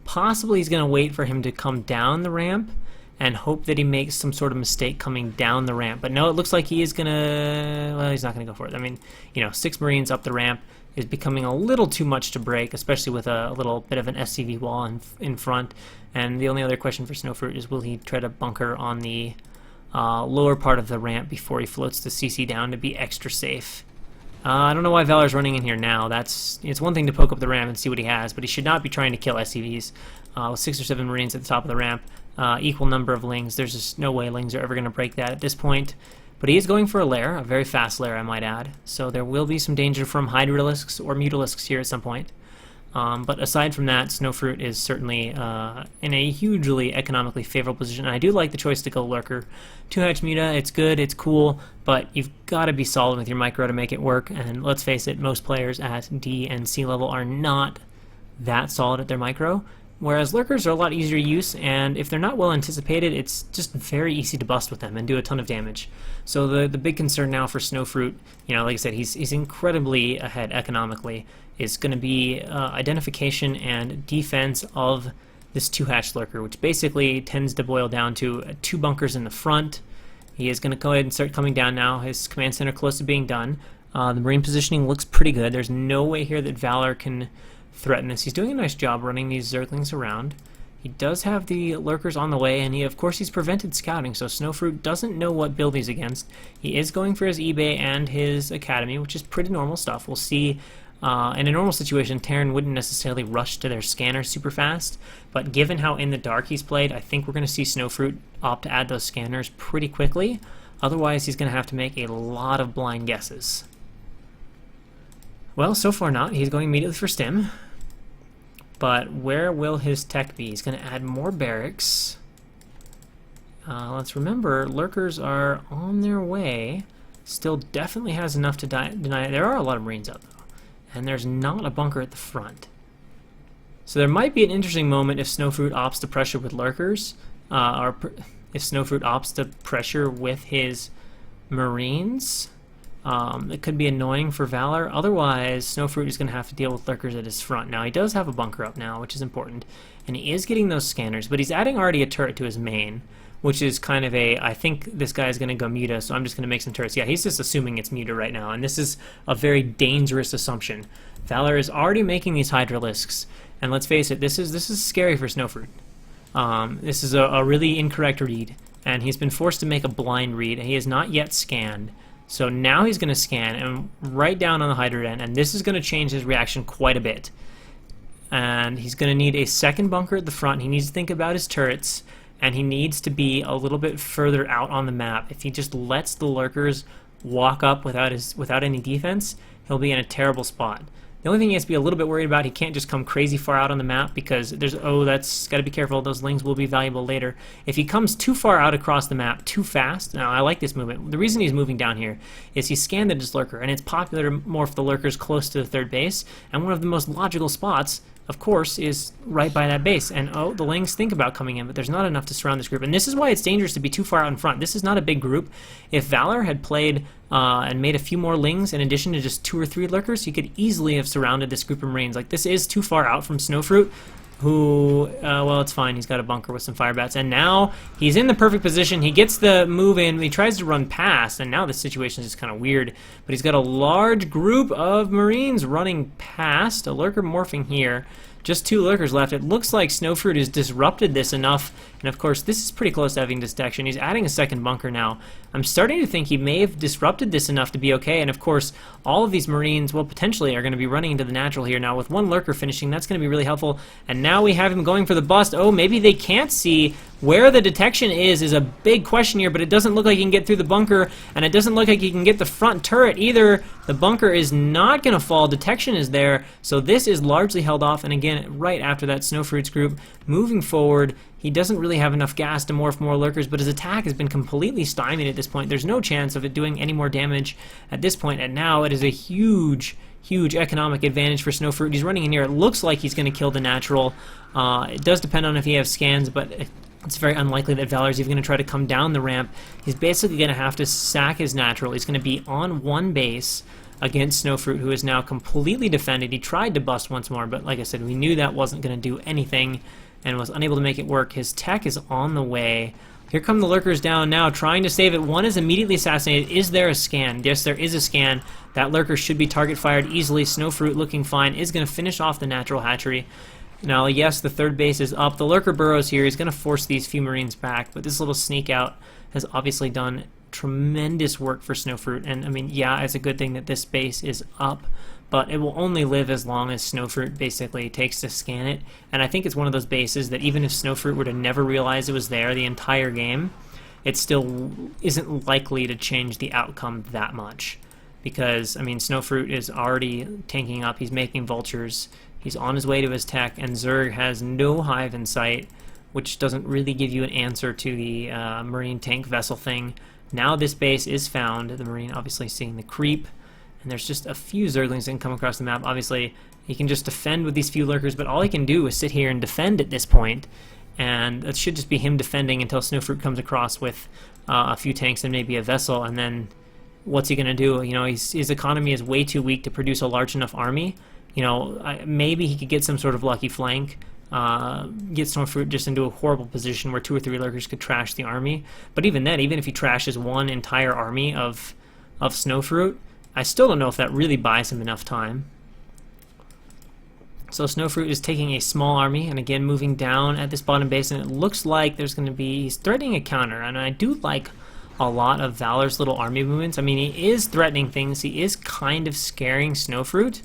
he's going to wait for him to come down the ramp and hope that he makes some sort of mistake coming down the ramp. But no, it looks like he is going to, well, he's not going to go for it. I mean, you know, 6 Marines up the ramp is becoming a little too much to break, especially with a little bit of an SCV wall in front. And the only other question for Snowfruit is, will he try to bunker on the lower part of the ramp before he floats the CC down to be extra safe? I don't know why Valor's running in here now. It's one thing to poke up the ramp and see what he has, but he should not be trying to kill SCVs. With 6 or 7 Marines at the top of the ramp, equal number of Lings. There's just no way Lings are ever going to break that at this point. But he is going for a lair, a very fast lair, I might add. So there will be some danger from Hydralisks or Mutalisks here at some point. But aside from that, Snowfruit is certainly in a hugely economically favorable position. And I do like the choice to go Lurker. 2-hatch Muta, it's good, it's cool, but you've got to be solid with your micro to make it work. And let's face it, most players at D and C level are not that solid at their micro. Whereas Lurkers are a lot easier to use, and if they're not well anticipated, it's just very easy to bust with them and do a ton of damage. So the big concern now for Snowfruit, you know, like I said, he's incredibly ahead economically, is going to be identification and defense of this 2-hatch Lurker, which basically tends to boil down to 2 bunkers in the front. He is going to go ahead and start coming down now. His command center close to being done. The Marine positioning looks pretty good. There's no way here that Valor can threaten this. He's doing a nice job running these Zerglings around. He does have the Lurkers on the way, and of course he's prevented scouting, so Snowfruit doesn't know what build he's against. He is going for his eBay and his Academy, which is pretty normal stuff. We'll see. In a normal situation, Terran wouldn't necessarily rush to their scanners super fast, but given how in the dark he's played, I think we're going to see Snowfruit opt to add those scanners pretty quickly. Otherwise, he's going to have to make a lot of blind guesses. Well, so far not. He's going immediately for Stim. But where will his tech be? He's going to add more barracks. Let's remember, Lurkers are on their way. Still definitely has enough to deny it. There are a lot of Marines out, though. And there's not a bunker at the front. So there might be an interesting moment if Snowfruit opts to pressure with Lurkers. If Snowfruit opts to pressure with his Marines. It could be annoying for Valor. Otherwise, Snowfruit is going to have to deal with Lurkers at his front. Now, he does have a bunker up now, which is important. And he is getting those scanners, but he's adding already a turret to his main, which is kind of I think this guy is going to go Muta, so I'm just going to make some turrets. Yeah, he's just assuming it's Muta right now, and this is a very dangerous assumption. Valor is already making these Hydralisks, And let's face it, this is scary for Snowfruit. This is a really incorrect read, and he's been forced to make a blind read, and he has not yet scanned. So now he's going to scan and right down on the hydrant end, and this is going to change his reaction quite a bit. And he's going to need a second bunker at the front. He needs to think about his turrets, and he needs to be a little bit further out on the map. If he just lets the lurkers walk up without any defense, he'll be in a terrible spot. The only thing he has to be a little bit worried about, he can't just come crazy far out on the map, because there's, that's got to be careful, those lings will be valuable later. If he comes too far out across the map too fast, now I like this movement. The reason he's moving down here is he scanned his lurker, and it's popular to morph the lurkers close to the third base, and one of the most logical spots, of course, is right by that base. And the lings think about coming in, but there's not enough to surround this group. And this is why it's dangerous to be too far out in front. This is not a big group. If Valor had played and made a few more lings in addition to just 2 or 3 lurkers, he could easily have surrounded this group of Marines. Like, this is too far out from Snowfruit, who, well, it's fine. He's got a bunker with some fire bats. And now he's in the perfect position. He gets the move in. He tries to run past, and now the situation is just kind of weird. But he's got a large group of Marines running past. A lurker morphing here. Just 2 lurkers left. It looks like Snowfruit has disrupted this enough, and of course this is pretty close to having detection. He's adding a second bunker now. I'm starting to think he may have disrupted this enough to be okay, and of course all of these Marines, well, potentially are going to be running into the natural here now. With 1 lurker finishing, that's going to be really helpful, and now we have him going for the bust. Oh, maybe they can't see where the detection is a big question here, but it doesn't look like he can get through the bunker, and it doesn't look like he can get the front turret either. The bunker is not going to fall. Detection is there, so this is largely held off, and again, right after that, Snowfruit's group moving forward. He doesn't really have enough gas to morph more lurkers, but his attack has been completely stymied at this point. There's no chance of it doing any more damage at this point, and now it is a huge economic advantage for Snowfruit. He's running in here. It looks like he's going to kill the natural. It does depend on if he has scans, but it's very unlikely that Valor's even going to try to come down the ramp. He's basically going to have to sack his natural. He's going to be on 1 base against Snowfruit, who is now completely defended. He tried to bust once more, but like I said, we knew that wasn't going to do anything and was unable to make it work. His tech is on the way. Here come the lurkers down now, trying to save it. 1 is immediately assassinated. Is there a scan? Yes, there is a scan. That lurker should be target fired easily. Snowfruit, looking fine, is going to finish off the natural hatchery. Now, yes, the third base is up. The lurker burrows here. He's going to force these few Marines back, but this little sneak out has obviously done tremendous work for Snowfruit. And, I mean, yeah, it's a good thing that this base is up, but it will only live as long as Snowfruit basically takes to scan it. And I think it's one of those bases that even if Snowfruit were to never realize it was there the entire game, it still isn't likely to change the outcome that much. Because, I mean, Snowfruit is already tanking up. He's making vultures. He's on his way to his tech, and Zerg has no hive in sight, which doesn't really give you an answer to the Marine tank vessel thing. Now this base is found. The Marine obviously seeing the creep, and there's just a few Zerglings that can come across the map. Obviously, he can just defend with these few lurkers, but all he can do is sit here and defend at this point, and that should just be him defending until Snowfruit comes across with a few tanks and maybe a vessel, and then what's he going to do? You know, his economy is way too weak to produce a large enough army. You know, maybe he could get some sort of lucky flank, get Snowfruit just into a horrible position where 2 or 3 lurkers could trash the army. But even then, even if he trashes 1 entire army of Snowfruit, I still don't know if that really buys him enough time. So Snowfruit is taking a small army, and again moving down at this bottom base, and it looks like there's going to be, he's threatening a counter, and I do like a lot of Valor's little army movements. I mean, he is threatening things, he is kind of scaring Snowfruit,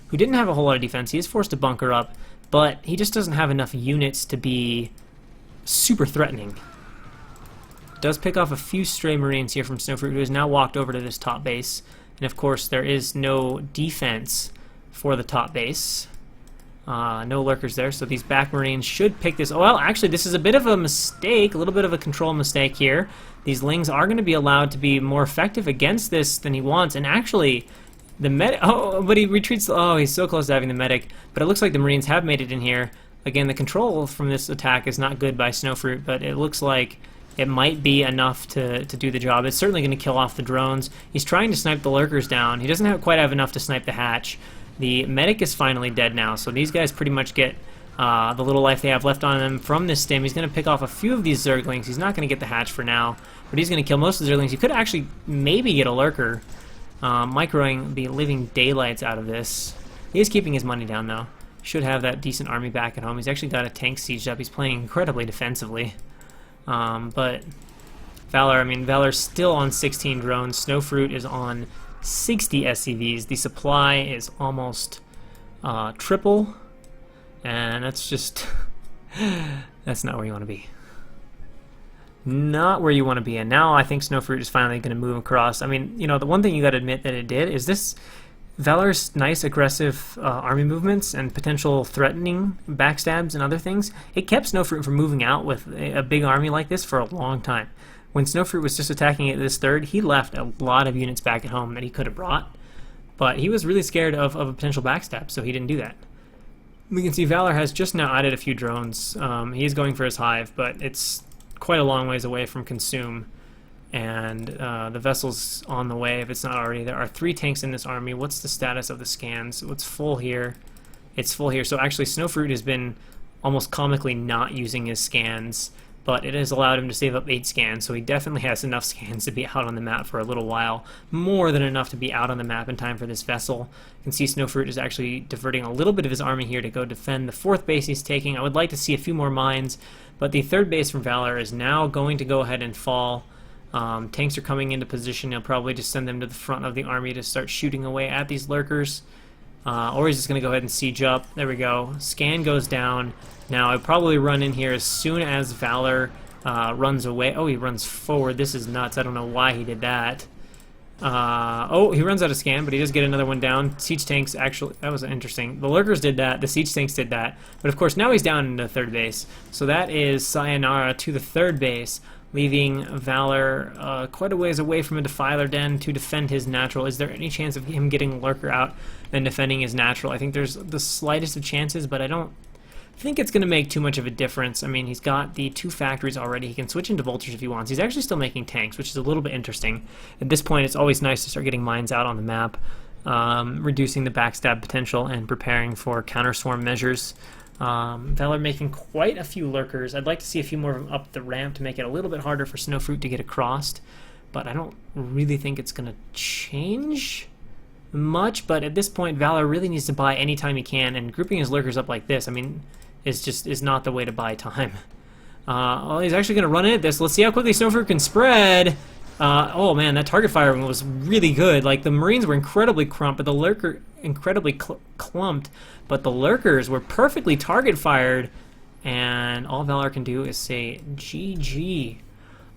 who didn't have a whole lot of defense. He is forced to bunker up, but he just doesn't have enough units to be super threatening. Does pick off a few stray Marines here from Snowfruit, who has now walked over to this top base. And of course, there is no defense for the top base. No lurkers there, so these back Marines should pick this. Oh, well, actually, this is a bit of a mistake, a little bit of a control mistake here. These lings are going to be allowed to be more effective against this than he wants, and actually, the medic, oh, but he retreats, oh, he's so close to having the medic, but it looks like the Marines have made it in here. Again, the control from this attack is not good by Snowfruit, but it looks like it might be enough to do the job. It's certainly going to kill off the drones. He's trying to snipe the lurkers down. He doesn't quite have enough to snipe the hatch. The medic is finally dead now, so these guys pretty much get the little life they have left on them from this stim. He's going to pick off a few of these Zerglings. He's not going to get the hatch for now, but he's going to kill most of the Zerglings. He could actually maybe get a lurker. Microing the living daylights out of this. He is keeping his money down, though. should have that decent army back at home. He's actually got a tank sieged up. He's playing incredibly defensively. But Valor, I mean, Valor's still on 16 drones. Snowfruit is on 60 SCVs. The supply is almost triple, and that's just that's not where you want to be. Not where you want to be. And now I think Snowfruit is finally going to move across. I mean, you know, the one thing you got to admit that it did is this Valor's nice aggressive army movements and potential threatening backstabs and other things. It kept Snowfruit from moving out with a big army like this for a long time. When Snowfruit was just attacking at this third, he left a lot of units back at home that he could have brought, but he was really scared of a potential backstab, so he didn't do that. We can see Valor has just now added a few drones. He is going for his hive, but it's quite a long ways away from consume, and the vessel's on the way if it's not already. There are 3 tanks in this army. What's the status of the scans? It's full here. It's full here. So actually Snowfruit has been almost comically not using his scans, but it has allowed him to save up 8 scans, so he definitely has enough scans to be out on the map for a little while. More than enough to be out on the map in time for this vessel. You can see Snowfruit is actually diverting a little bit of his army here to go defend the 4th base he's taking. I would like to see a few more mines, but the 3rd base from Valor is now going to go ahead and fall. Tanks are coming into position. He'll probably just send them to the front of the army to start shooting away at these lurkers. Or he's just going to go ahead and siege up. There we go. Scan goes down. Now, I'd probably run in here as soon as Valor runs away. Oh, he runs forward. This is nuts. I don't know why he did that. Oh, he runs out of scan, but he does get another one down. Siege tanks, actually, that was interesting. The lurkers did that. The siege tanks did that. But, of course, now he's down into 3rd base. So that is sayonara to the 3rd base, leaving Valor quite a ways away from a defiler den to defend his natural. Is there any chance of him getting a lurker out and defending his natural? I think there's the slightest of chances, but I don't think it's going to make too much of a difference. I mean, he's got the 2 factories already. He can switch into vultures if he wants. He's actually still making tanks, which is a little bit interesting. At this point, it's always nice to start getting mines out on the map, reducing the backstab potential and preparing for counter-swarm measures. Valor making quite a few lurkers. I'd like to see a few more of them up the ramp to make it a little bit harder for Snowfruit to get across, but I don't really think it's going to change much. But at this point, Valor really needs to buy anytime he can, and grouping his lurkers up like this, I mean, is not the way to buy time. Well, he's actually going to run in at this. Let's see how quickly Snowfruit can spread. Oh man, that target firing was really good. Like, the Marines were incredibly clumped, but the lurker incredibly clumped, but the lurkers were perfectly target fired, and all Valor can do is say GG.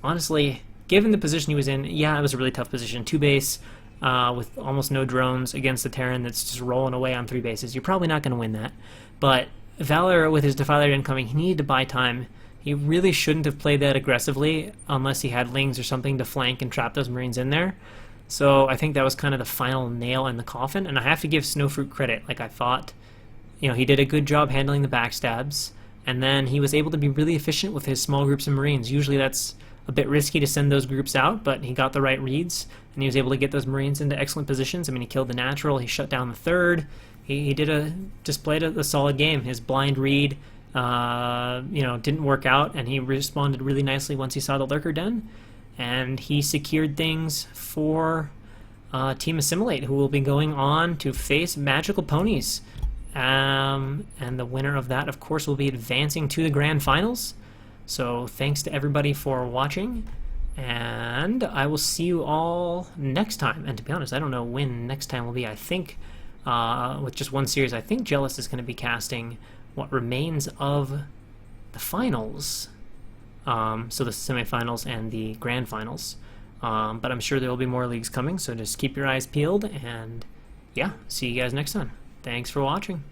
Honestly, given the position he was in, yeah, it was a really tough position. 2 base with almost no drones against the Terran that's just rolling away on 3 bases. You're probably not going to win that, but Valor, with his defiler incoming, he needed to buy time. He really shouldn't have played that aggressively unless he had lings or something to flank and trap those Marines in there. So I think that was kind of the final nail in the coffin, and I have to give Snowfruit credit. Like, I thought, you know, he did a good job handling the backstabs, and then he was able to be really efficient with his small groups of Marines. Usually that's a bit risky to send those groups out, but he got the right reads, and he was able to get those Marines into excellent positions. I mean, he killed the natural, he shut down the 3rd. He displayed a solid game. His blind read, you know, didn't work out, and he responded really nicely once he saw the lurker den, and he secured things for Team Assimilate, who will be going on to face Magical Ponies, and the winner of that, of course, will be advancing to the grand finals. So thanks to everybody for watching, and I will see you all next time. And to be honest, I don't know when next time will be. I think with just one series, I think Jealous is going to be casting what remains of the finals, so the semifinals and the grand finals, but I'm sure there will be more leagues coming, so just keep your eyes peeled, and yeah, see you guys next time. Thanks for watching.